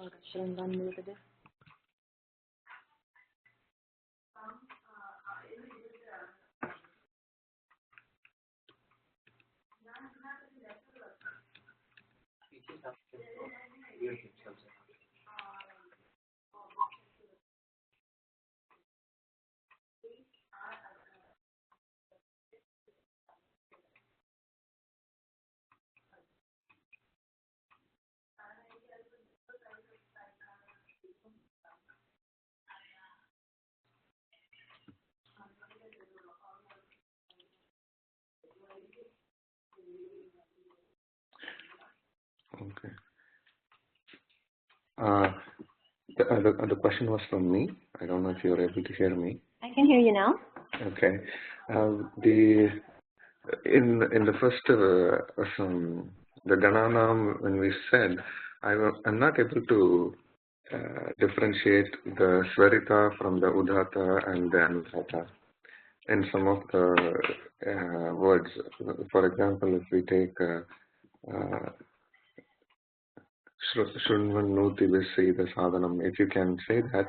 Oh, I shouldn't unmute it. Okay. The question was from me. I don't know if you're able to hear me. I can hear you now. Okay. In the first the Gananam, when we said, I'm not able to differentiate the Swarita from the Udhata and the Anudhata in some of the words. For example, if we take Shrunvan Nuti Visi, the Sadhanam, if you can say that,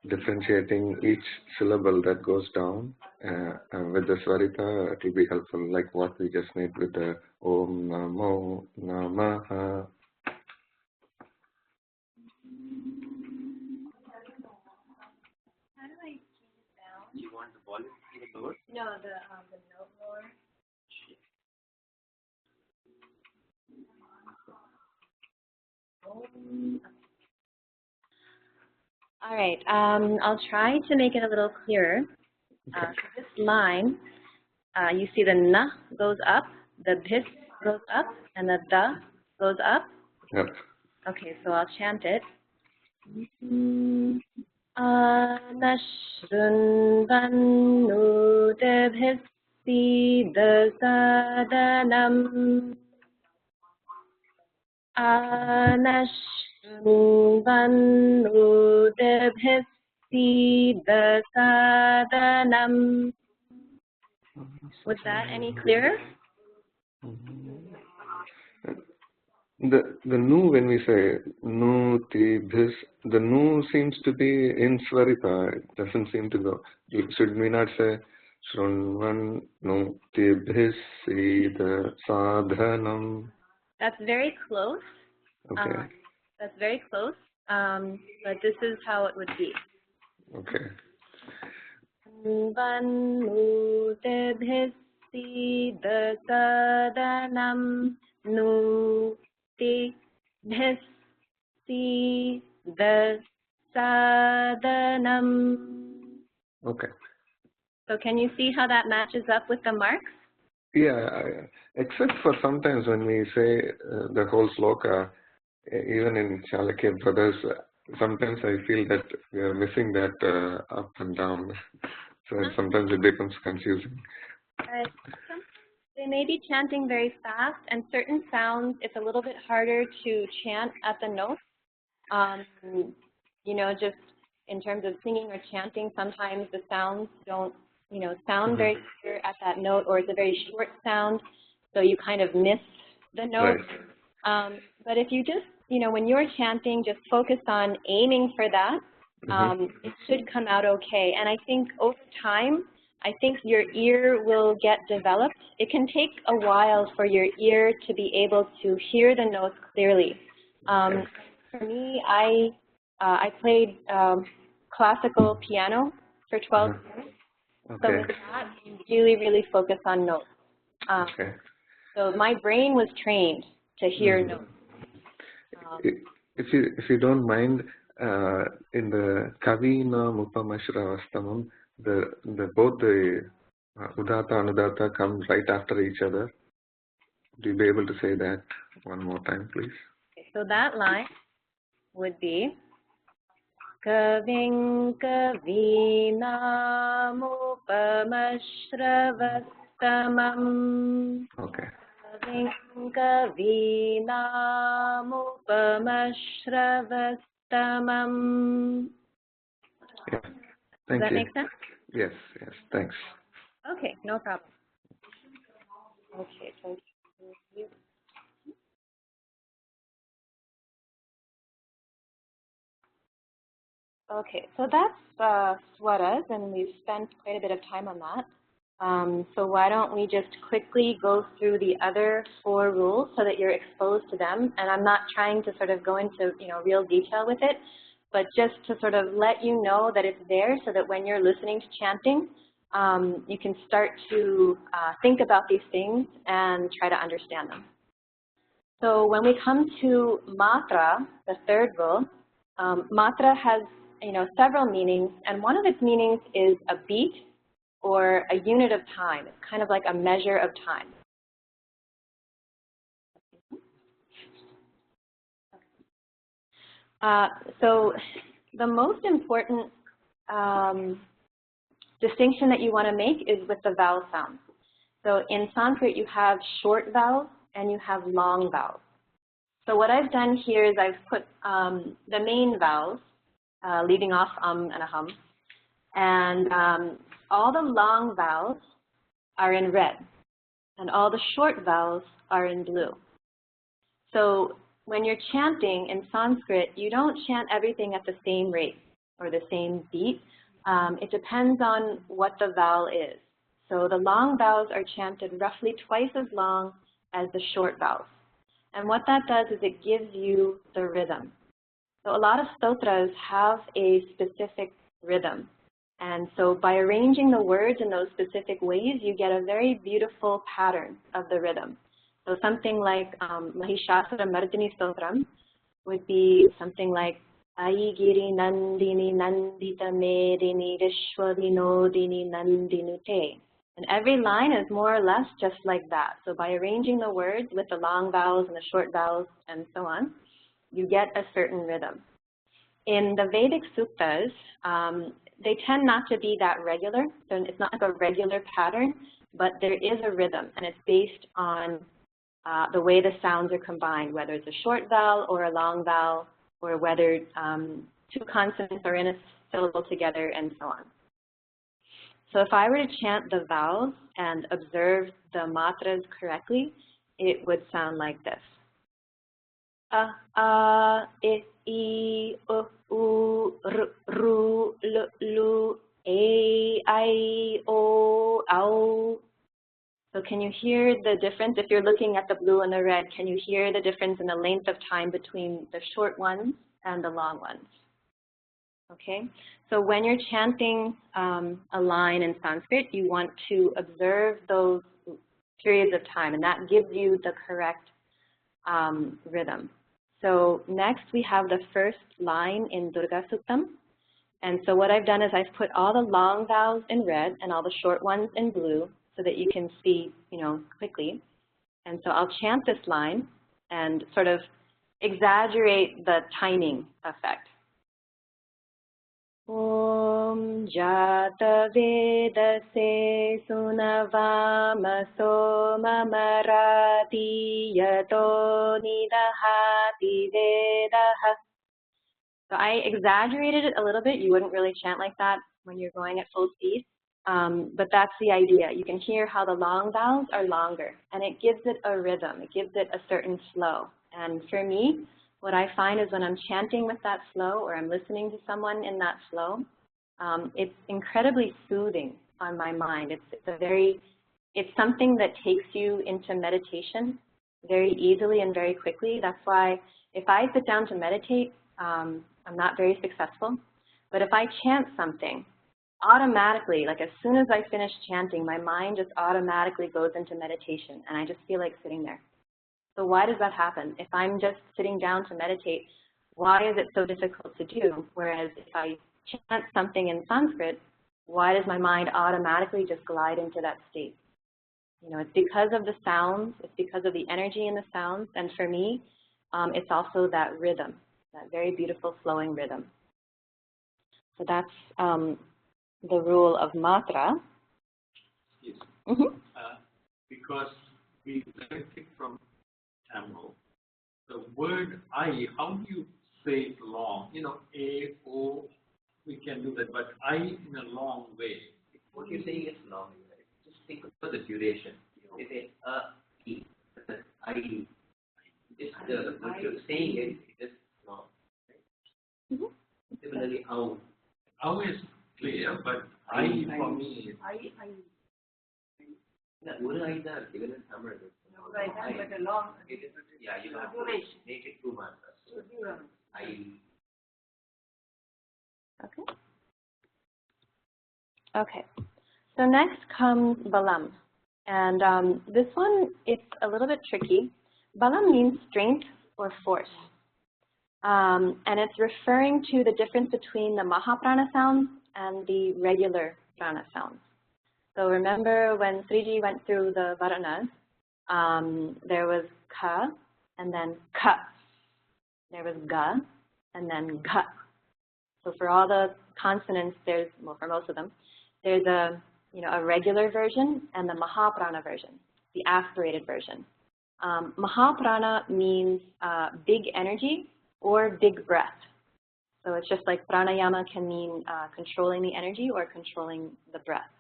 differentiating each syllable that goes down with the Swarita, it will be helpful, like what we just made with the Om Namo Namaha. How do I change it down? Do you want the volume even lower? No, the note lower. All right. I'll try to make it a little clearer. So this line, you see the na goes up, the bhis goes up, and the da goes up. Yep. Okay, so I'll chant it. Anashrunvanu debhisi dasadanam. Anashrunvanu debhisi dasadanam. Was that any clearer? The nu, when we say nu ti bhis, the nu seems to be in Swarita. It doesn't seem to go. Should we not say Shrunvan nu ti bhis the sadhanam? That's very close. Okay. That's very close. But this is how it would be. Okay. Vanu debhisi dasadanam nu ti bhisi dasadanam. Okay. So can you see how that matches up with the marks? Yeah, except for sometimes when we say the whole sloka, even in Chalakya Brothers, sometimes I feel that we are missing that up and down. So sometimes it becomes confusing. They may be chanting very fast, and certain sounds, it's a little bit harder to chant at the notes. You know, just in terms of singing or chanting, sometimes the sounds don't, sound very clear at that note, or it's a very short sound, so you kind of miss the note. Right. But if you just, when you're chanting, just focus on aiming for that, it should come out okay. And I think over time, I think your ear will get developed. It can take a while for your ear to be able to hear the notes clearly. For me, I played classical piano for 12 years. So with that, you really, really focus on notes. So my brain was trained to hear notes. If you don't mind, in the Kavina Mupamashravastamam, both the Udata and Anudata come right after each other. Would you be able to say that one more time, please? Okay, so that line would be Kaving Kavinamupamashravastamam. Okay. Kaving Kavinamupamashravastamam. Yeah. Does Thank that you. make sense? Yes, thanks. Okay, no problem. Okay, thank you. Okay, so that's swaras, and we've spent quite a bit of time on that. So why don't we just quickly go through the other 4 rules so that you're exposed to them. And I'm not trying to sort of go into real detail with it, but just to sort of let you know that it's there so that when you're listening to chanting, you can start to think about these things and try to understand them. So when we come to matra, the 3rd rule, matra has several meanings, and one of its meanings is a beat or a unit of time. It's kind of like a measure of time. So the most important distinction that you want to make is with the vowel sounds. So in Sanskrit, you have short vowels and you have long vowels. So what I've done here is I've put the main vowels, leaving off and a hum, and all the long vowels are in red, and all the short vowels are in blue. So when you're chanting in Sanskrit, you don't chant everything at the same rate or the same beat. It depends on what the vowel is. So the long vowels are chanted roughly twice as long as the short vowels. And what that does is it gives you the rhythm. So a lot of stotras have a specific rhythm. And so by arranging the words in those specific ways, you get a very beautiful pattern of the rhythm. So something like Mahishasura Mardini Stotram would be something like Ai Giri Nandini Nandita Medini Vishwavinodini Nandinute. And every line is more or less just like that. So by arranging the words with the long vowels and the short vowels and so on, you get a certain rhythm. In the Vedic suktas, they tend not to be that regular. So it's not like a regular pattern, but there is a rhythm, and it's based on the way the sounds are combined, whether it's a short vowel or a long vowel, or whether 2 consonants are in a syllable together, and so on. So if I were to chant the vowels and observe the matras correctly, it would sound like this. A, I, U, R, Ru, L, Lu, A, I, O, Ow. So can you hear the difference? If you're looking at the blue and the red, can you hear the difference in the length of time between the short ones and the long ones? Okay, so when you're chanting a line in Sanskrit, you want to observe those periods of time, and that gives you the correct rhythm. So next we have the first line in Durga Suktam. And so what I've done is I've put all the long vowels in red and all the short ones in blue so that you can see, quickly. And so I'll chant this line and sort of exaggerate the timing effect. Om Jata Vedase Sunavama Marati Yato Nidahati Vedaha. So I exaggerated it a little bit. You wouldn't really chant like that when you're going at full speed, but that's the idea. You can hear how the long vowels are longer, and it gives it a rhythm. It gives it a certain flow. And for me, what I find is when I'm chanting with that flow, or I'm listening to someone in that flow, it's incredibly soothing on my mind. It's something that takes you into meditation very easily and very quickly. That's why if I sit down to meditate, I'm not very successful. But if I chant something, automatically, like as soon as I finish chanting, my mind just automatically goes into meditation, and I just feel like sitting there. So why does that happen? If I'm just sitting down to meditate, why is it so difficult to do? Whereas if I chant something in Sanskrit, why does my mind automatically just glide into that state? You know, it's because of the sounds, it's because of the energy in the sounds, and for me, it's also that rhythm, that very beautiful flowing rhythm. So that's the rule of matra. Yes. Mm-hmm. Because we learned it from Tamil. The word I, how do you say it long? You know, A, O, we can do that, but I in a long way. What you're saying is long, right? Just think about the duration. You say E, I. Just what you're saying is just long. Right? Mm-hmm. Similarly, how. How is clear, but I for me is. One I தான் இருக்கு even in Tamil. But a long. Yeah, you have to make it 2 mantras. I. Okay. Okay. So next comes balam. And this one, it's a little bit tricky. Balam means strength or force. And it's referring to the difference between the Mahaprana sounds and the regular prana sounds. So remember when Sriji went through the Varanas, there was ka and then ka. There was ga and then ga. So for all the consonants, there's, well, for most of them, there's a regular version and the Mahaprana version, the aspirated version. Mahaprana means big energy or big breath. So it's just like pranayama can mean controlling the energy or controlling the breath.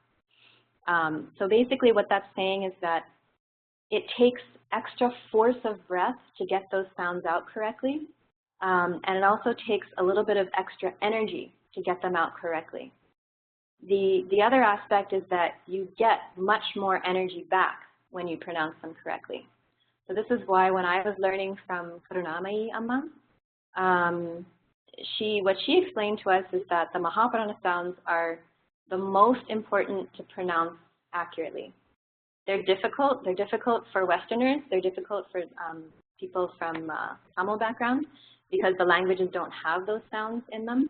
So basically what that's saying is that it takes extra force of breath to get those sounds out correctly. And it also takes a little bit of extra energy to get them out correctly. The other aspect is that you get much more energy back when you pronounce them correctly. So this is why when I was learning from Karunamayi Amma, what she explained to us is that the Mahaprana sounds are the most important to pronounce accurately. They're difficult for Westerners, they're difficult for people from Tamil background because the languages don't have those sounds in them.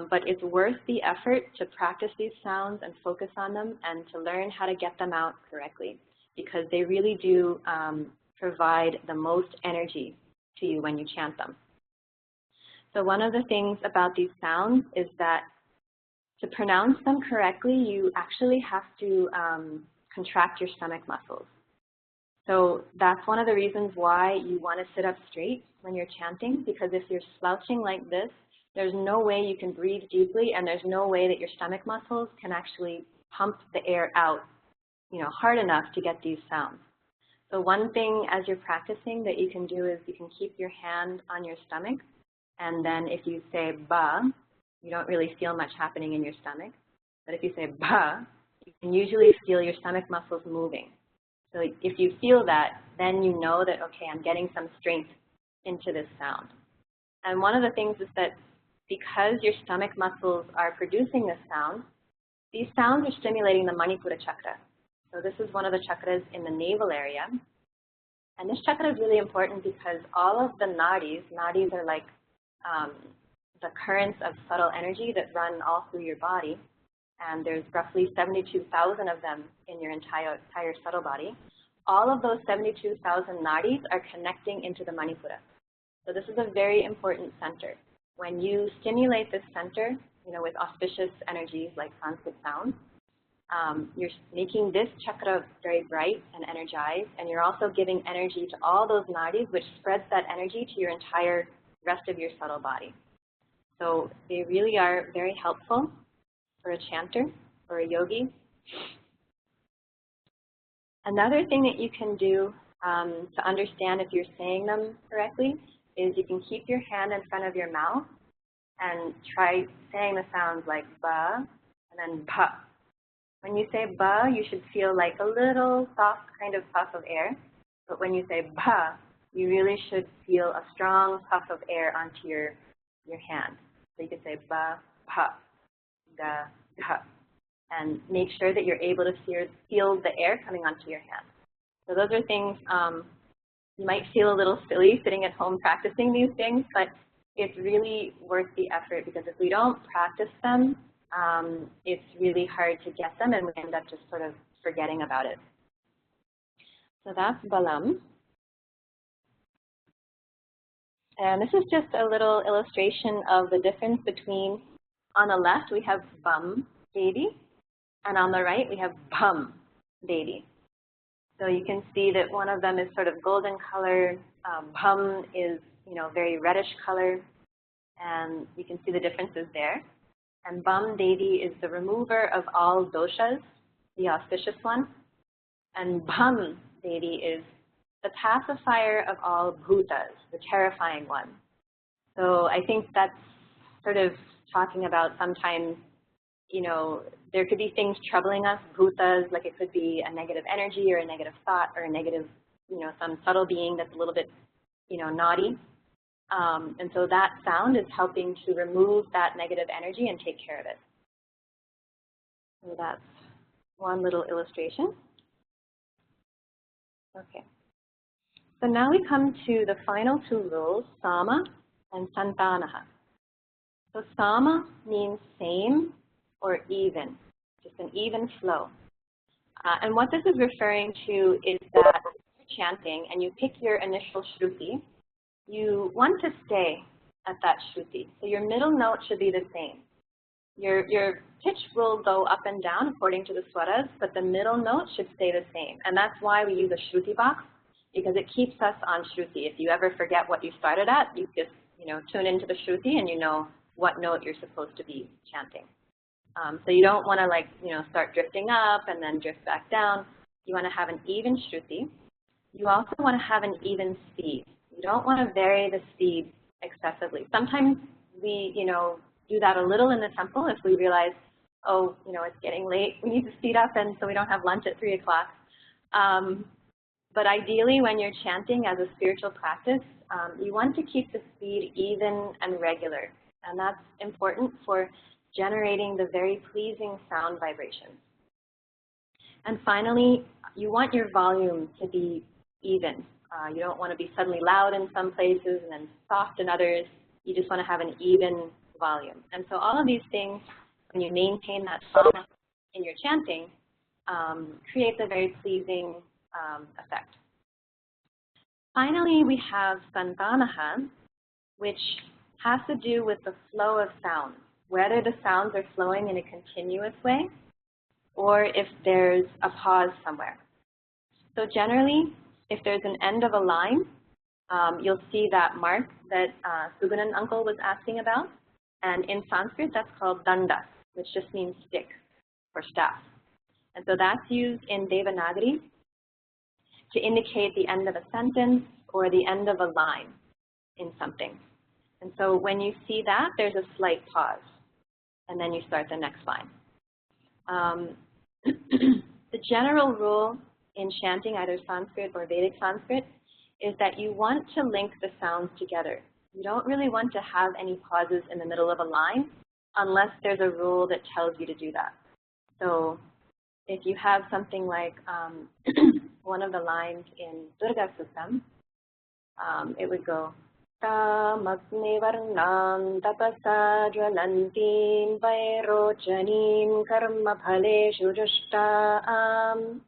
But it's worth the effort to practice these sounds and focus on them and to learn how to get them out correctly because they really do provide the most energy to you when you chant them. So one of the things about these sounds is that to pronounce them correctly, you actually have to contract your stomach muscles. So that's one of the reasons why you want to sit up straight when you're chanting, because if you're slouching like this, there's no way you can breathe deeply, and there's no way that your stomach muscles can actually pump the air out, hard enough to get these sounds. So one thing as you're practicing that you can do is you can keep your hand on your stomach, and then if you say ba, you don't really feel much happening in your stomach. But if you say ba, you can usually feel your stomach muscles moving. So if you feel that, then you know that, okay, I'm getting some strength into this sound. And one of the things is that because your stomach muscles are producing this sound, these sounds are stimulating the Manipura chakra. So this is one of the chakras in the navel area. And this chakra is really important because all of the nadis are like the currents of subtle energy that run all through your body. And there's roughly 72,000 of them in your entire subtle body. All of those 72,000 nadis are connecting into the Manipura. So this is a very important center. When you stimulate this center, with auspicious energies like Sanskrit sounds, you're making this chakra very bright and energized, and you're also giving energy to all those nadis, which spreads that energy to your entire rest of your subtle body. So they really are very helpful for a chanter or a yogi. Another thing that you can do to understand if you're saying them correctly is you can keep your hand in front of your mouth and try saying the sounds like ba and then pa. When you say ba, you should feel like a little soft kind of puff of air. But when you say ba, you really should feel a strong puff of air onto your hand. So you could say ba, pa, ga, ha. And make sure that you're able to feel the air coming onto your hand. So those are things you might feel a little silly sitting at home practicing these things, but it's really worth the effort, because if we don't practice them, it's really hard to get them, and we end up just sort of forgetting about it. So that's balam. And this is just a little illustration of the difference between, on the left we have bum Devi, and on the right we have bhum Devi. So you can see that one of them is sort of golden color, bhum is, very reddish color, and you can see the differences there. And bhum Devi is the remover of all doshas, the auspicious one, and bhum Devi is the pacifier of all bhutas, the terrifying one. So I think that's sort of talking about sometimes, there could be things troubling us, bhutas, like it could be a negative energy or a negative thought or a negative, some subtle being that's a little bit, naughty. And so that sound is helping to remove that negative energy and take care of it. So that's one little illustration. Okay. So now we come to the final two rules, sama and santanaha. So sama means same or even, just an even flow. And what this is referring to is that when you're chanting and you pick your initial shruti, you want to stay at that shruti. So your middle note should be the same. Your pitch will go up and down according to the swaras, but the middle note should stay the same. And that's why we use a shruti box, because it keeps us on shruti. If you ever forget what you started at, you just tune into the shruti and you know what note you're supposed to be chanting. So you don't want to start drifting up and then drift back down. You want to have an even shruti. You also want to have an even speed. You don't want to vary the speed excessively. Sometimes we do that a little in the temple if we realize, oh, it's getting late, we need to speed up, and so we don't have lunch at 3 o'clock. But ideally, when you're chanting as a spiritual practice, you want to keep the speed even and regular. And that's important for generating the very pleasing sound vibrations. And finally, you want your volume to be even. You don't want to be suddenly loud in some places and then soft in others. You just want to have an even volume. And so all of these things, when you maintain that sound in your chanting, creates a very pleasing effect. Finally, we have santanaha, which has to do with the flow of sound, whether the sounds are flowing in a continuous way or if there's a pause somewhere. So generally, if there's an end of a line, you'll see that mark that Suganan uncle was asking about. And in Sanskrit, that's called danda, which just means stick or staff. And so that's used in Devanagari to indicate the end of a sentence or the end of a line in something. And so when you see that, there's a slight pause, and then you start the next line. The general rule in chanting, either Sanskrit or Vedic Sanskrit, is that you want to link the sounds together. You don't really want to have any pauses in the middle of a line unless there's a rule that tells you to do that. So if you have something like one of the lines in Durga Suttam, it would go, Tamagne varnam tapasa jwalantim vairochanim karma bhaleshu jushtaam.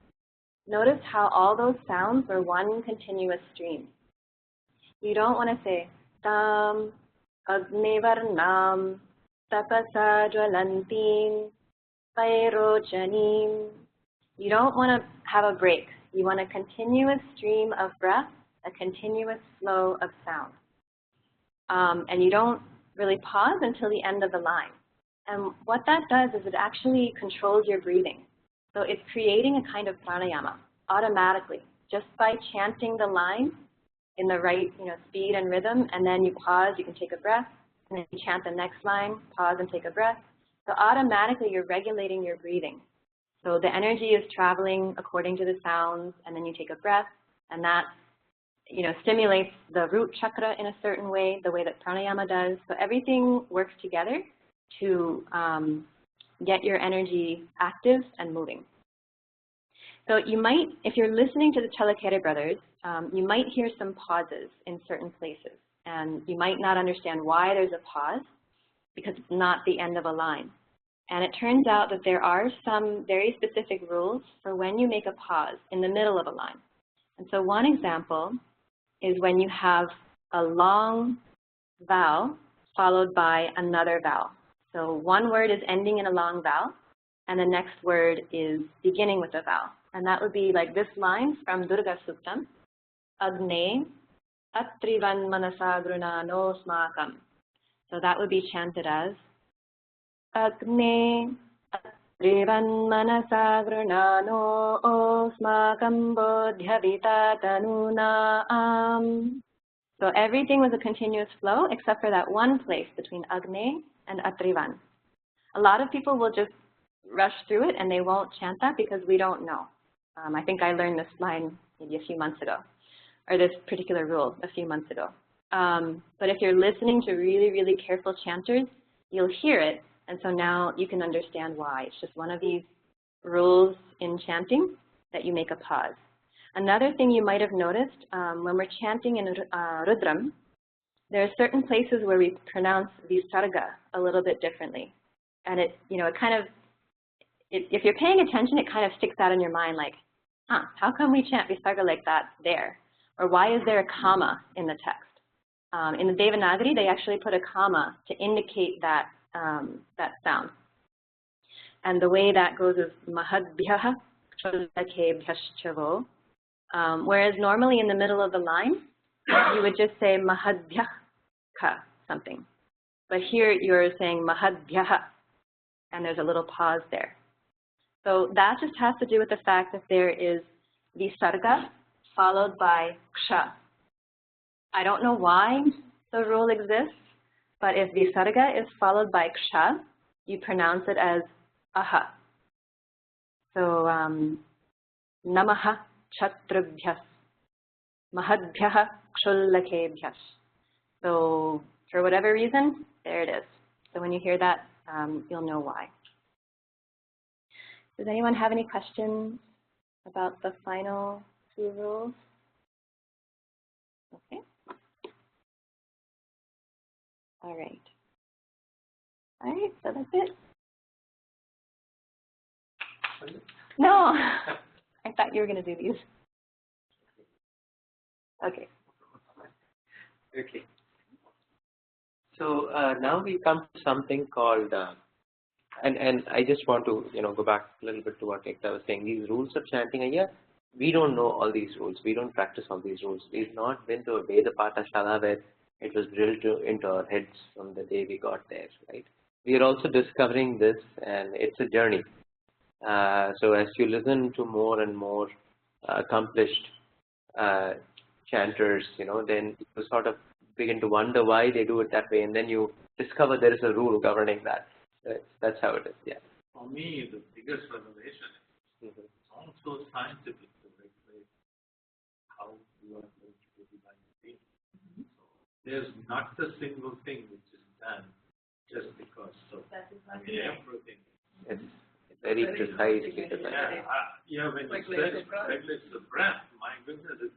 Notice how all those sounds are one continuous stream. You don't want to say tam agne varnam tapasa jwalantim vairochanim. You don't want to have a break. You want a continuous stream of breath, a continuous flow of sound. And you don't really pause until the end of the line. And what that does is it actually controls your breathing. So it's creating a kind of pranayama automatically, just by chanting the line in the right speed and rhythm, and then you pause, you can take a breath, and then you chant the next line, pause and take a breath. So automatically you're regulating your breathing. So the energy is traveling according to the sounds, and then you take a breath, and that stimulates the root chakra in a certain way, the way that pranayama does. So everything works together to get your energy active and moving. So you might, if you're listening to the Chalakere brothers, you might hear some pauses in certain places. and you might not understand why there's a pause because it's not the end of a line. And it turns out that there are some very specific rules for when you make a pause in the middle of a line. And so one example is when you have a long vowel followed by another vowel. So one word is ending in a long vowel, and the next word is beginning with a vowel. And that would be like this line from Durga Suktam, Agne Atrivan Manasa Grunano Smakam. So that would be chanted as Agne Atrivan Manasa Grunano Smakam Bodhyavita Tanuna. So everything was a continuous flow except for that one place between Agne and Atrivan. A lot of people will just rush through it and they won't chant that because we don't know. I think I learned this line maybe a few months ago, or this particular rule a few months ago. But if you're listening to really, really careful chanters, you'll hear it, and so now you can understand why. It's just one of these rules in chanting that you make a pause. Another thing you might have noticed when we're chanting in Rudram, there are certain places where we pronounce visarga a little bit differently. And it kind of, if you're paying attention, it kind of sticks out in your mind like, how come we chant visarga like that there? Or why is there a comma in the text? In the Devanagari, they actually put a comma to indicate that, that sound. And the way that goes is mahadbhyah cholakebhyashchavo. Whereas normally in the middle of the line, you would just say mahadbhyah something. But here you're saying mahadbhyah, and there's a little pause there. So that just has to do with the fact that there is visarga followed by ksha. I don't know why the rule exists, but if visarga is followed by ksha, you pronounce it as aha. So namaha chatrabhyas mahadbhyah kshullakebhyas. So for whatever reason, there it is. So when you hear that, you'll know why. Does anyone have any questions about the final two rules? Okay. All right. All right, so that's it. No, I thought you were going to do these. Okay. Okay. So now we come to something called, and I just want to go back a little bit to what Ekta was saying. These rules of chanting, we don't know all these rules. We don't practice all these rules. We've not been to a Veda Pathashala where it was drilled into our heads from the day we got there, right? We are also discovering this, and it's a journey. So as you listen to more and more accomplished chanters, then you sort of begin to wonder why they do it that way, and then you discover there is a rule governing that. That's how it is, yeah. For me, the biggest revelation is it's also scientific to regulate how you are going to do divine being. So there's not a single thing which is done just because. So everything. It's very precisely designed. When you say regulates the breath, my goodness,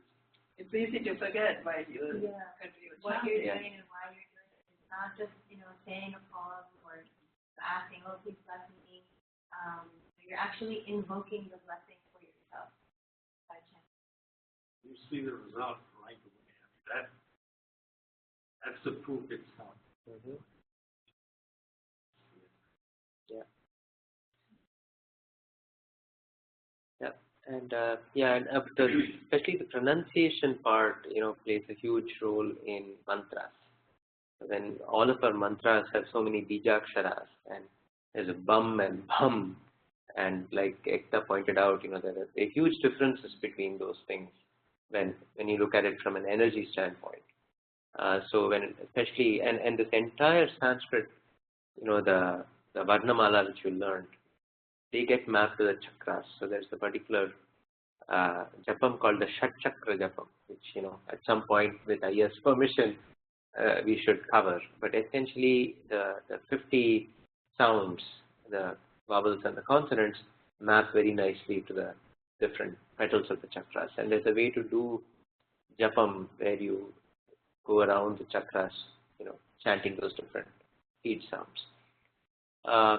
it's easy to forget why you what you're doing and why you're doing it. It's not just saying a poem or asking, oh, please bless me. You're actually invoking the blessing for yourself by chanting. You see the result right away. That's the proof itself. Mm-hmm. Yeah. And especially the pronunciation part, plays a huge role in mantras. When all of our mantras have so many bijaksharas, and there's a bum and bum, and like Ekta pointed out, there are huge differences between those things when you look at it from an energy standpoint. So when especially and this entire Sanskrit, the Varnamala which you learned, they get mapped to the chakras. So there's a particular japam called the Shat Chakra japam, which at some point with Ayya's permission we should cover. But essentially the 50 sounds, the vowels and the consonants, map very nicely to the different petals of the chakras. And there's a way to do japam where you go around the chakras, chanting those different heat sounds.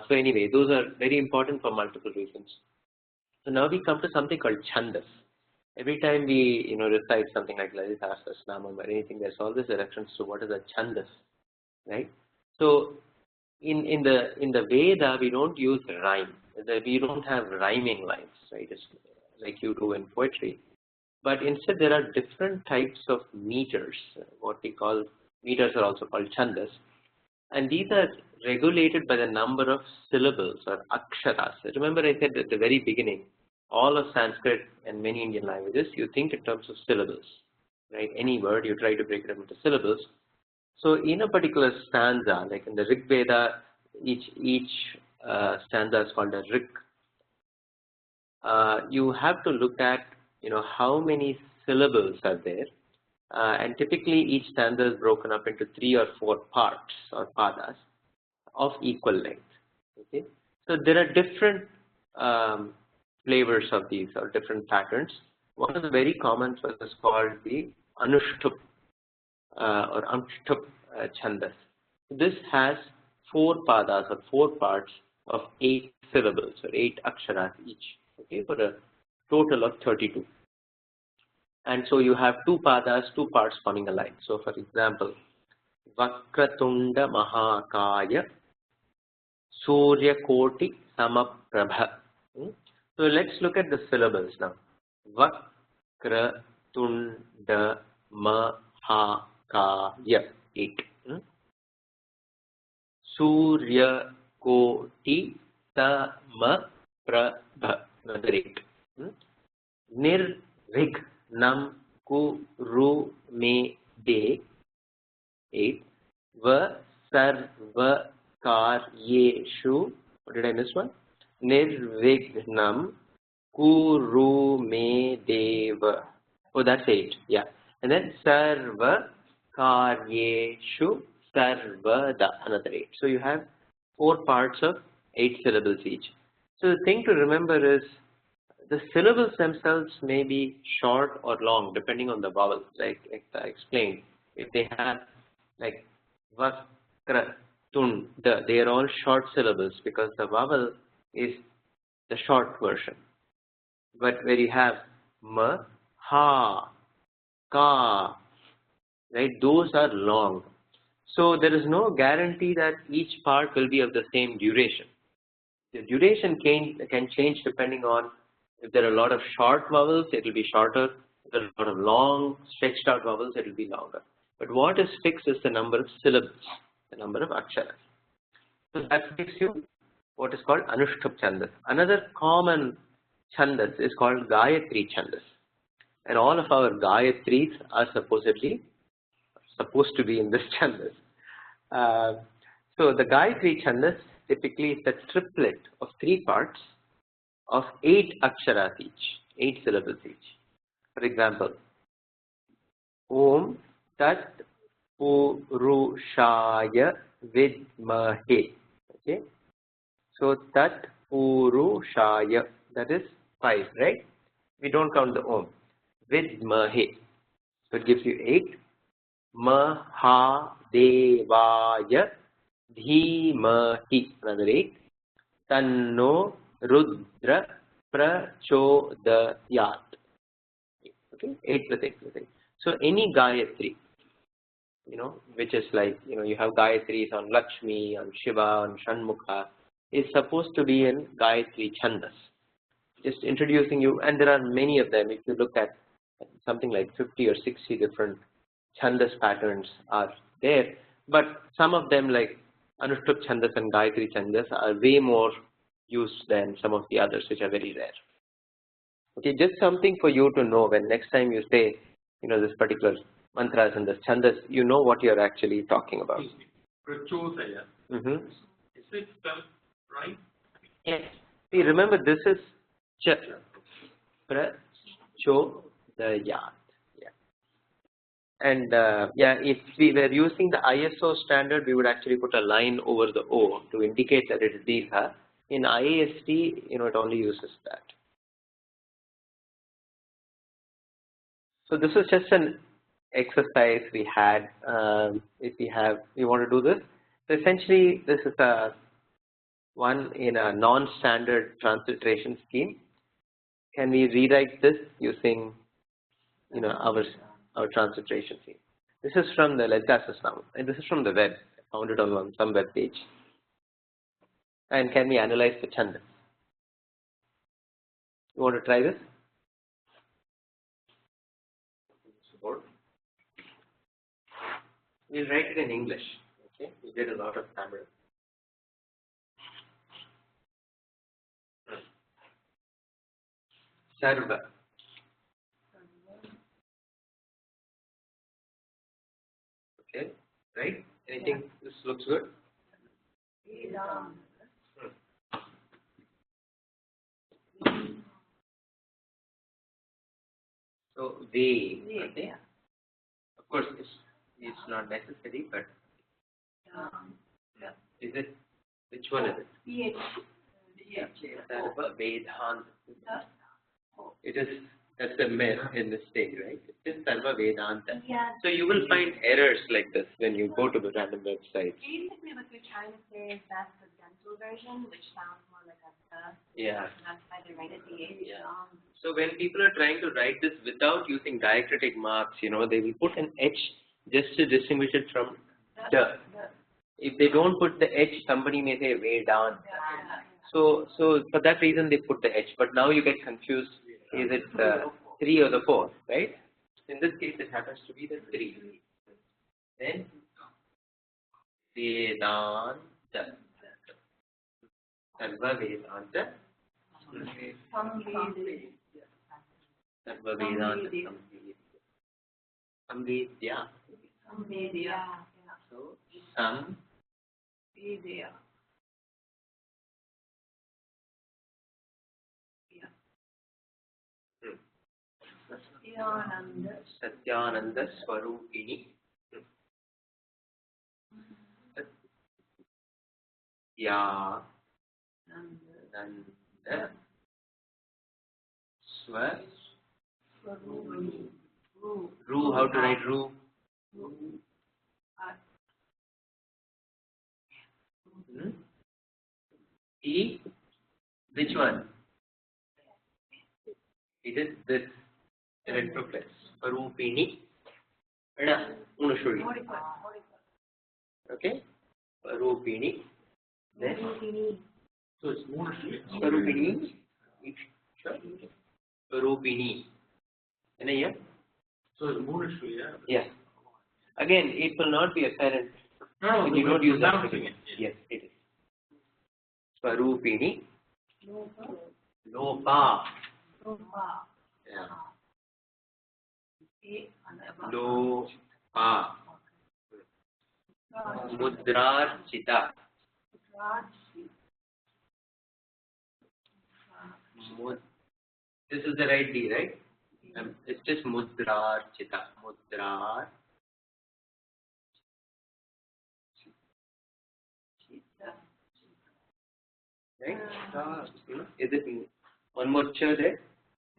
So anyway, those are very important for multiple reasons. So now we come to something called chandas. Every time we recite something like Lalita Sahasranamam or anything, there's always a reference to what is a chandas, right? So in the Veda we don't use rhyme. We don't have rhyming lines, right? It's like you do in poetry. But instead there are different types of meters. What we call meters are also called chandas, and these are regulated by the number of syllables or aksharas. Remember I said at the very beginning, all of Sanskrit and many Indian languages, you think in terms of syllables, right? Any word you try to break it up into syllables. So in a particular stanza, like in the Rig Veda, each stanza is called a Rig. You have to look at how many syllables are there, and typically each stanza is broken up into 3 or 4 parts or padas of equal length. Okay, so there are different flavors of these or different patterns. One of the very common ones is called the Anushtup or Anushtup chandas. This has 4 padas or 4 parts of 8 syllables or 8 aksharas each. Okay, for a total of 32. And so you have 2 padas, 2 parts forming a line. So for example, Vakratunda Mahakaya Surya Koti Samaprabha. So let's look at the syllables now. Vakratunda Mahakaya 8. Surya Koti Samaprabha another 8. Nirvignam Kuru Me De 8. Va Sarva Karyeshu. What did I miss one? Nirvignam Kuru Me Deva. Oh, that's 8. Yeah. And then Sarva Karyeshu Sarvada, another 8. So you have 4 parts of 8 syllables each. So the thing to remember is the syllables themselves may be short or long depending on the vowel. Like I explained, if they have like Vakra, Tunda, they are all short syllables because the vowel is the short version. But where you have Ma, Ha, Ka, right, those are long. So there is no guarantee that each part will be of the same duration. The duration can change depending on if there are a lot of short vowels, it will be shorter. If there are a lot of long, stretched out vowels, it will be longer. But what is fixed is the number of syllables, the number of aksharas. So that gives you what is called Anushtup chandas. Another common chandas is called Gayatri chandas. And all of our Gayatris are supposed to be in this chandas. So the Gayatri chandas typically is a triplet of 3 parts of 8 aksharas each, 8 syllables each. For example, Om Tat Purushaya Vidmahe. Okay, so Tat Purushaya, that is 5, right? We don't count the Om. Vidmahe, so it gives you 8. Mahadevaya Dhimahi, another 8. Tanno Rudra Prachodayat. Okay, 8 plus 8 plus 8. So any Gayatri, which is like, you have Gayatris on Lakshmi, on Shiva, on Shanmukha, is supposed to be in Gayatri Chandas. Just introducing you, and there are many of them. If you look at something like 50 or 60 different Chandas patterns are there, but some of them like Anushtup Chandas and Gayatri Chandas are way more used than some of the others, which are very rare. Okay, just something for you to know when next time you say, this particular mantras and this chandas, you know what you're actually talking about. Prachodaya. Is it spelled right? Yes. See, remember this is Cha. Prachodayat. Yeah. And if we were using the ISO standard, we would actually put a line over the O to indicate that it is Dirgha. In IAST, it only uses that. So this is just an exercise we had. If we want to do this. So essentially, this is one in a non-standard transliteration scheme. Can we rewrite this using, our transliteration scheme? This is from the Ledgasasnam, and this is from the web. I found it on some web page. And can we analyze the chandas? You want to try this? Support. We'll write it in English. Okay, we get a lot of Tamil. Sarva. Okay, right? Anything? This looks good. So they. Okay. Of course, it's not necessary, but is it? Which one is it? Sarva Vedanta. It is. That's the mistake, right? It is Sarva Vedanta. Yeah. So you will find errors like this when you go to the random websites. Basically, what they're trying to say is that's the dental version, which sounds more like a Yeah. That's why they write it the H. Yeah. So when people are trying to write this without using diacritic marks, they will put an H just to distinguish it from the. If they don't put the H, somebody may say Vedanta. So for that reason they put the H. But now you get confused. Is it the 3 or the 4, right? In this case, it happens to be the 3. Then Vedanta. Sarva Vedanta. Sarva Vedanta. Samvedya. So Sam. Vidya. Satyananda Swarupini. Satya Nanda Swarupini. Ru, how to write Ru? E, which one? It is this electroplex. Swarupini. Okay? Swarupini. Then So it's more Swarupini. Sure. Swarupini. Yeah? So it's more yeah. Yeah. Again, it will not be apparent. No, when you don't use that. it. Yes, it is. Swarupini. Lopa. Yeah. Lopa. Mudrarchita. This is the right D, right? It's just Mudrarchita. Mudrar. Right? Is it one more cha there?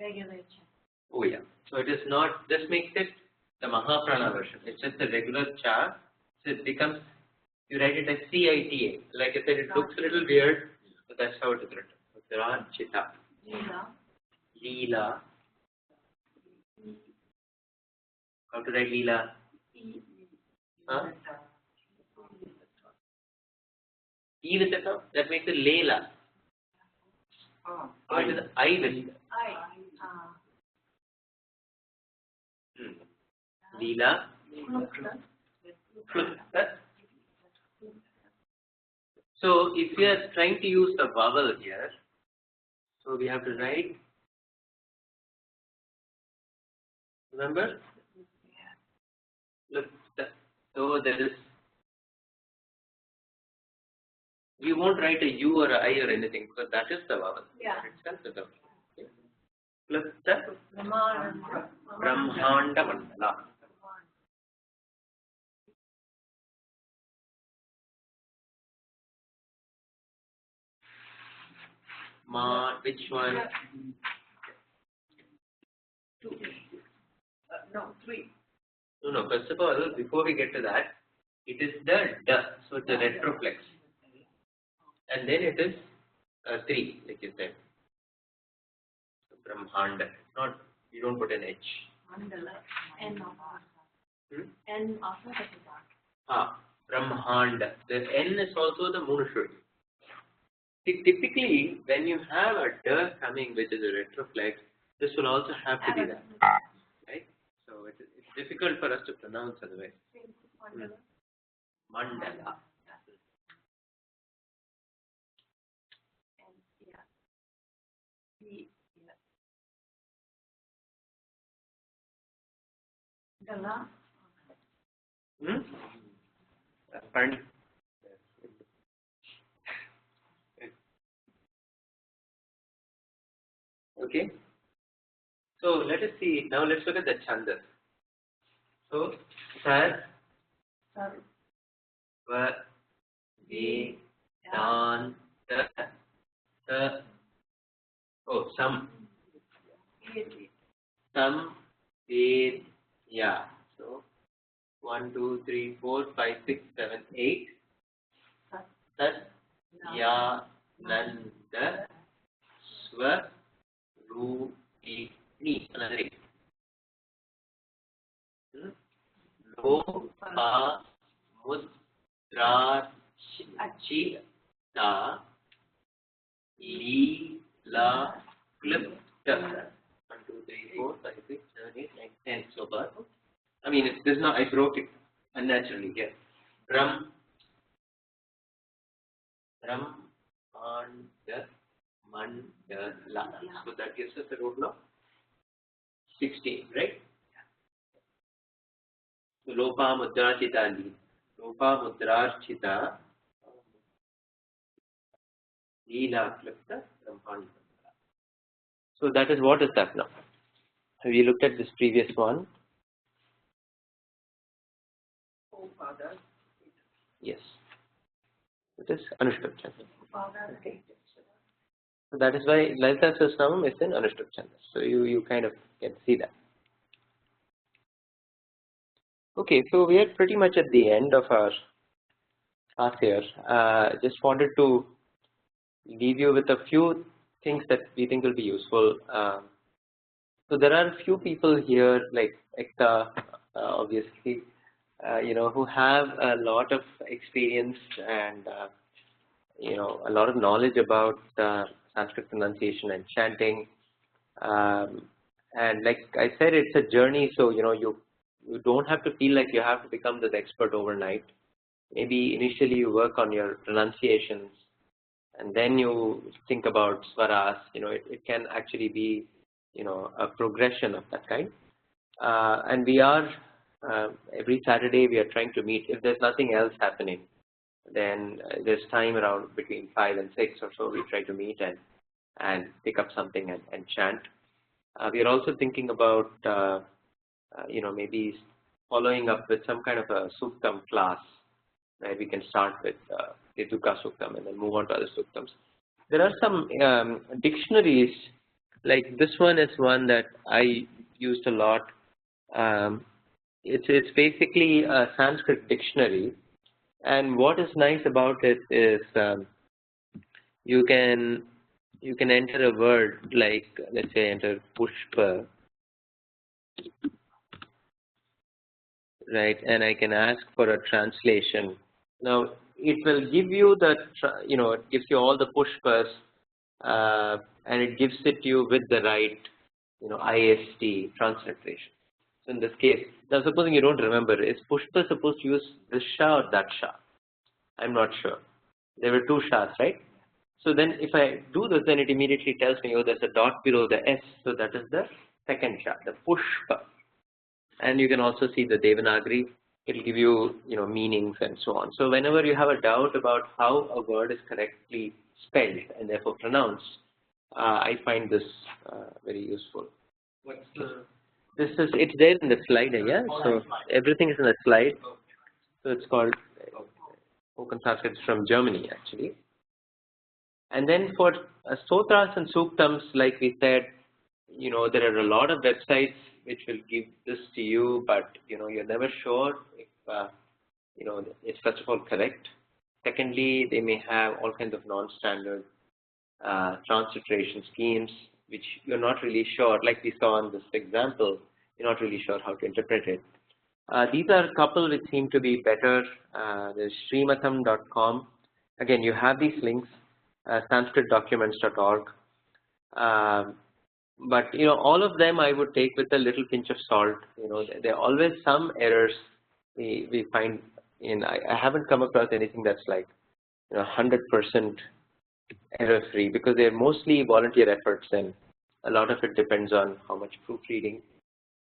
Regular cha. Oh yeah. So it is not, this makes it the Mahaprana version. It's just a regular cha. So it becomes, you write it as CITA. Like I said, it looks a little weird, but that's how it is written. Mudrarchita. Leela. How to write Leela? Huh? E with the top, that makes it Leela. So it is I with it. Leela. So if we are trying to use the vowel here, so we have to write, remember? Look, so there is, we won't write a U or a I or anything because that is the vowel. Yeah. Itself is the vowel. Okay. Plus the Brahmanda Mandala. Which one? 2. No, 3. No. First of all, before we get to that, it is the da, so it's a retroflex, and then it is 3, like you said. Brahmanda. Not, you don't put an H. Mandala. N also. Hmm? N also has a dot. Brahmanda. The N is also the Munushuddhi. Typically, when you have a da coming, which is a retroflex, this will also have to be that, right? So it's difficult for us to pronounce otherwise. Mandala. Dala. Pardon? Okay. So let us see. Now let's look at the chandas. So sar, va, ve, dan, ta, some, ve, ya. So 1, 2, 3, 4, 5, 6, 7, 8. Sat, ya, nanda, swa, ru, ni. Another 8. Lo, pa, mudra, chita, li, la, klipta. 1, 2, 3, 4, 5, 6, 7, 8, 9, 10. So far. I mean, this now I broke it unnaturally here. Manda, mandala. So that gives us a total of 16, right? So lopa mudra chita li. Lopa mudra chita. Lila klipta brahmanda. So that is what is that now? Have you looked at this previous one? Yes. It is Anushtup Chanda. Okay. So that is why Lalita Sahasranamam is in Anushtup Chanda. So you kind of can see that. Okay, so we are pretty much at the end of our class here. Just wanted to leave you with a few things that we think will be useful. So there are a few people here like Ekta, obviously, who have a lot of experience and a lot of knowledge about Sanskrit pronunciation and chanting. And like I said, it's a journey. So you don't have to feel like you have to become this expert overnight. Maybe initially you work on your pronunciations, and then you think about swaras. It can actually be a progression of that kind. And we are every Saturday we are trying to meet. If there's nothing else happening, then there's time around between 5 and 6 or so. We try to meet and pick up something and chant. We are also thinking about maybe following up with some kind of a suktam class, where we can start with the Dukkha Suktam and then move on to other suktams. There are some dictionaries, like this one is one that I used a lot. It's basically a Sanskrit dictionary, and what is nice about it is you can enter a word, like let's say enter pushpa, right, and I can ask for a translation. Now it will give you the it gives you all the pushpas, and it gives it to you with the right IST transliteration. So in this case, now supposing you don't remember, is pushpa supposed to use this sha or that sha? I'm not sure. There were 2 shas, right? So then if I do this, then it immediately tells me, oh, there's a dot below the S, so that is the second sha, the pushpa. And you can also see the Devanagari. It will give you meanings and so on. So whenever you have a doubt about how a word is correctly spelled and therefore pronounced, I find this very useful. What's the? It's there in the slide, yeah. So everything is in the slide. So it's called Spoken Sanskrit from Germany, actually. And then for stotras and suktams, like we said, there are a lot of websites which will give this to you, but you're never sure if it's first of all correct. Secondly, they may have all kinds of non-standard transliteration schemes, which you're not really sure, like we saw in this example, you're not really sure how to interpret it. These are a couple which seem to be better. There's srimatham.com. Again, you have these links, sanskritdocuments.org. But all of them I would take with a little pinch of salt. There are always some errors we find in. I haven't come across anything that's like 100% error free, because they're mostly volunteer efforts, and a lot of it depends on how much proofreading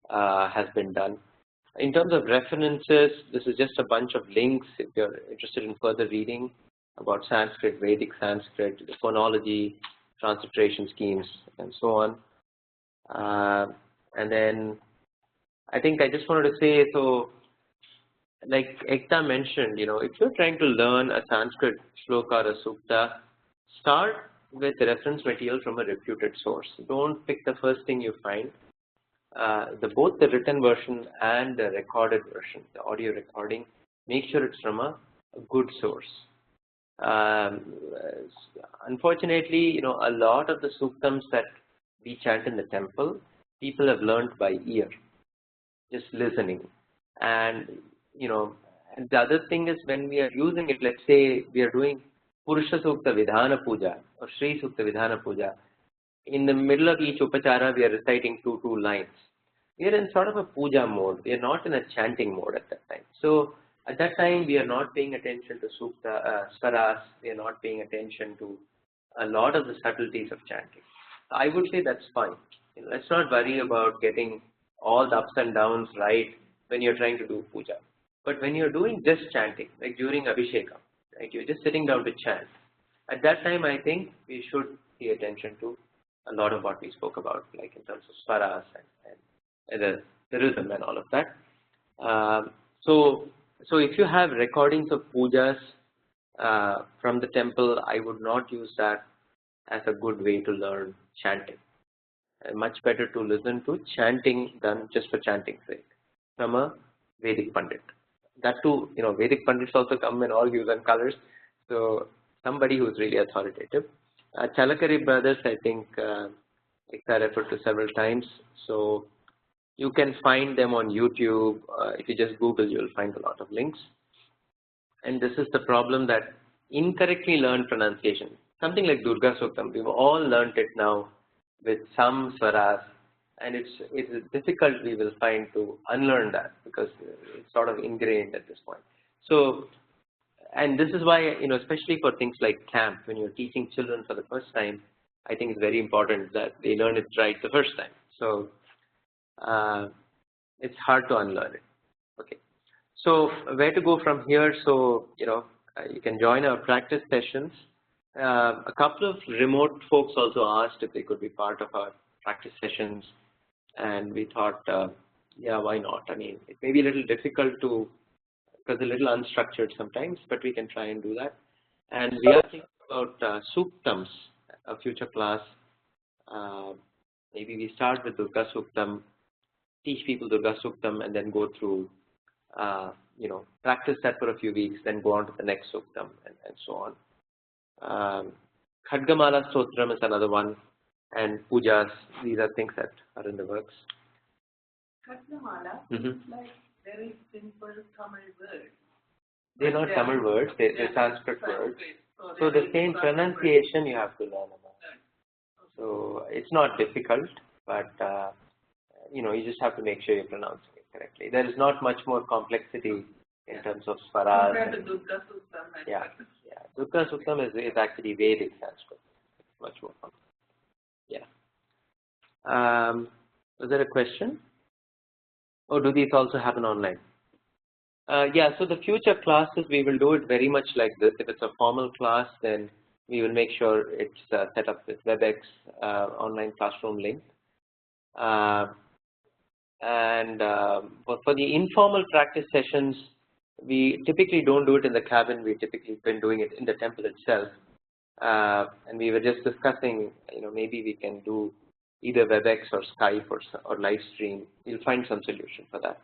has been done. In terms of references, this is just a bunch of links if you're interested in further reading about Sanskrit, Vedic Sanskrit, the phonology, transliteration schemes, and so on. And then I think I just wanted to say, so like Ekta mentioned, if you're trying to learn a Sanskrit shloka or a sukta, start with reference material from a reputed source. Don't pick the first thing you find. Both the written version and the recorded version, the audio recording, make sure it's from a good source. Unfortunately, a lot of the suktams that we chant in the temple, people have learned by ear, just listening. And and the other thing is, when we are using it, let's say we are doing Purusha Sukta Vidhana Puja or Sri Sukta Vidhana Puja. In the middle of each upachara, we are reciting two lines. We are in sort of a puja mode. We are not in a chanting mode at that time. So at that time, we are not paying attention to sukta, swaras. We are not paying attention to a lot of the subtleties of chanting. I would say that's fine. Let's not worry about getting all the ups and downs right when you're trying to do puja. But when you're doing just chanting, like during Abhishekam, right, you're just sitting down to chant. At that time, I think we should pay attention to a lot of what we spoke about, like in terms of swaras and the rhythm and all of that. So if you have recordings of pujas from the temple, I would not use that as a good way to learn chanting. Much better to listen to chanting done just for chanting's sake from a Vedic Pandit. That too, Vedic Pandits also come in all hues and colors. So somebody who's really authoritative. Chalakari brothers, I think I referred to several times. So you can find them on YouTube. If you just Google, you'll find a lot of links. And this is the problem, that incorrectly learned pronunciation. Something like Durga Suktam, we've all learned it now with some swaras, and it's difficult, we will find, to unlearn that, because it's sort of ingrained at this point. So, and this is why, especially for things like camp, when you're teaching children for the first time, I think it's very important that they learn it right the first time. So it's hard to unlearn it. Okay. So where to go from here? So, you can join our practice sessions. A couple of remote folks also asked if they could be part of our practice sessions, and we thought, yeah, why not? I mean, it may be a little difficult to, because a little unstructured sometimes, but we can try and do that. And we are thinking about suktams, a future class. Maybe we start with Durga Suktam, teach people Durga Suktam, and then go through, practice that for a few weeks, then go on to the next Suktam, and so on. Khadgamala Stotram is another one, and pujas, these are things that are in the works. Khadgamala is like very simple Tamil words. They're not Tamil words, they're Sanskrit words. So the same pronunciation you have to learn about. So it's not difficult, but you just have to make sure you're pronouncing it correctly. There is not much more complexity in terms of swaras. Compared to Durga Suktam. Yeah. Durga Suktam is actually Vedic Sanskrit. It's much more complex. Yeah. Was there a question? Or do these also happen online? Yeah, so the future classes, we will do it very much like this. If it's a formal class, then we will make sure it's set up with WebEx online classroom link. And for the informal practice sessions, we typically don't do it in the cabin. We typically been doing it in the temple itself. And we were just discussing, maybe we can do either WebEx or Skype or live stream. You'll find some solution for that.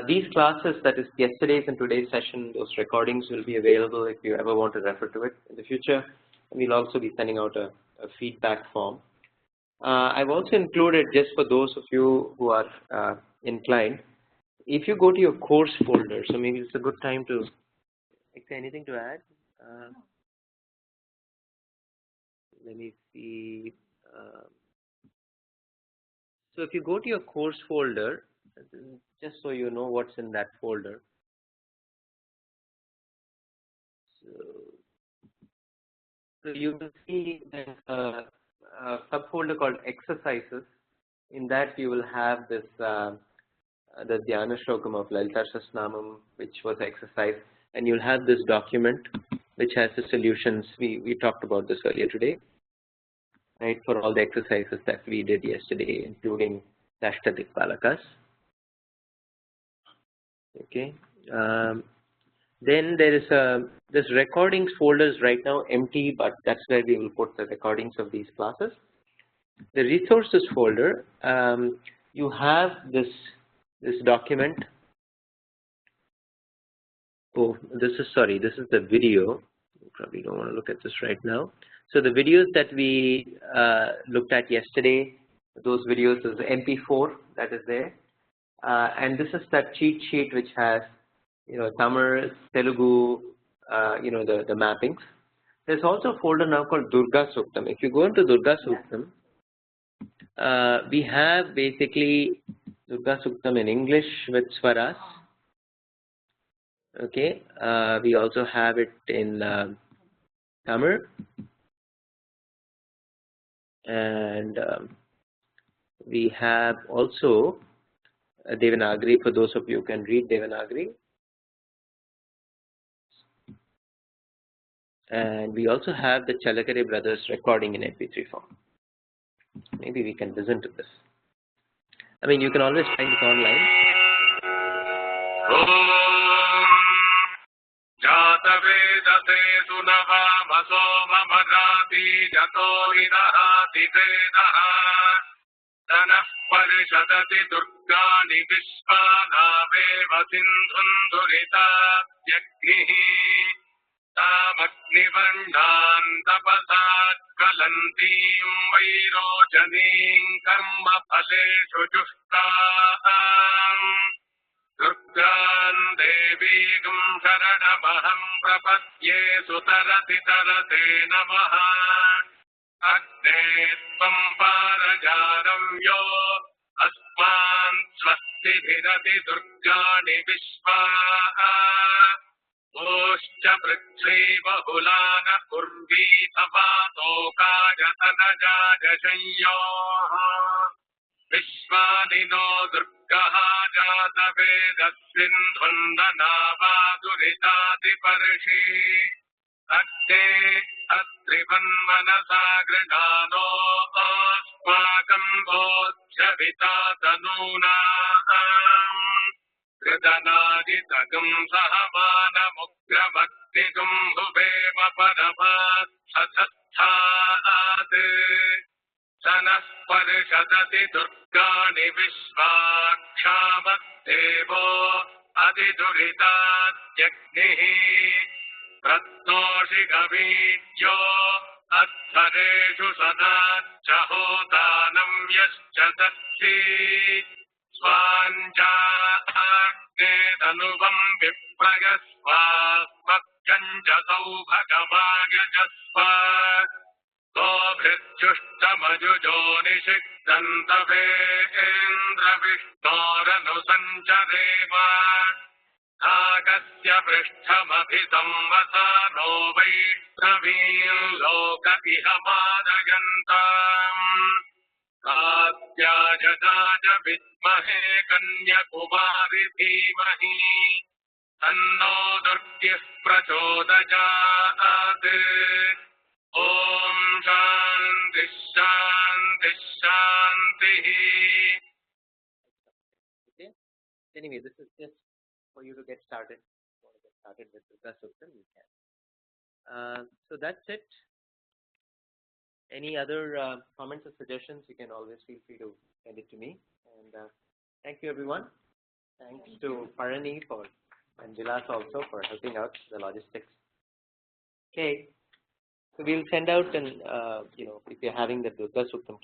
These classes, that is yesterday's and today's session, those recordings will be available if you ever want to refer to it in the future. And we'll also be sending out a feedback form. I've also included, just for those of you who are inclined, if you go to your course folder, so maybe it's a good time to, is there anything to add? Let me see. So if you go to your course folder, just so you know what's in that folder. So you will see a subfolder called exercises. In that you will have this the Dhyana Shlokam of Lalita Sahasranamam, which was exercise, and you'll have this document which has the solutions. We talked about this earlier today, right, for all the exercises that we did yesterday, including the Ashtadikpalakas. Okay. Then there is this recordings folder is right now empty, but that's where we will put the recordings of these classes. The resources folder, you have this document. Oh, this is the video. You probably don't want to look at this right now. So the videos that we looked at yesterday, those videos is MP4 that is there, and this is that cheat sheet which has, Tamil, Telugu, the mappings. There's also a folder now called Durga Suktam. If you go into Durga Suktam, we have basically Durga Suktam in English with swaras. Okay, we also have it in Tamil, and we have also Devanagari for those of you who can read Devanagari. And we also have the Chalakere brothers recording in MP3 form. Maybe we can listen to this. I mean, you can always find it online. Tamagnivarnan tapasat kalantim vairochanim karma phaleshu jushtam Durgan devigam sharanamaham prapatye sutarati tarate namaha Agne tvam parajaram yo asman swasti bhirati durgani vishva Oscha prithvi bahulana kurvi tavato kajatanajajayo Vishwanino durgaha jata vedasindhundana duritati parshi Agde atrivanmanasa grinano asmakam bojhavita tanunam Kridanaditagam sahamanamukravaktigam bhuvema paramat sathasthat Sanas parishadati durgani vishvakshamat devo adiduritat yagnihi Pratnoshi gavidyo adhareshu sadat chahodanam yascha datti Swanja agne danuvam viprayasva Makanja saubhagamaya jasva Dobhritjushtamajujjo nishikdantave Indra vishnoranu sanchareva Akasya prishtamabhitam vasano vaishnavim loka iha madayantam Katyajadaja vidmahe kanyakumari dhimahi Tanno durgyah prachodayat Om Shanti Shanti Shanti. Okay. Anyway, this is just for you to get started. If you want to get started with Durga Suktam, you can. So that's it. Any other comments or suggestions, you can always feel free to send it to me. And thank you, everyone. Thanks to Parani and Vilas also for helping out the logistics. Okay, so we'll send out, and if you're having the Durga Suktam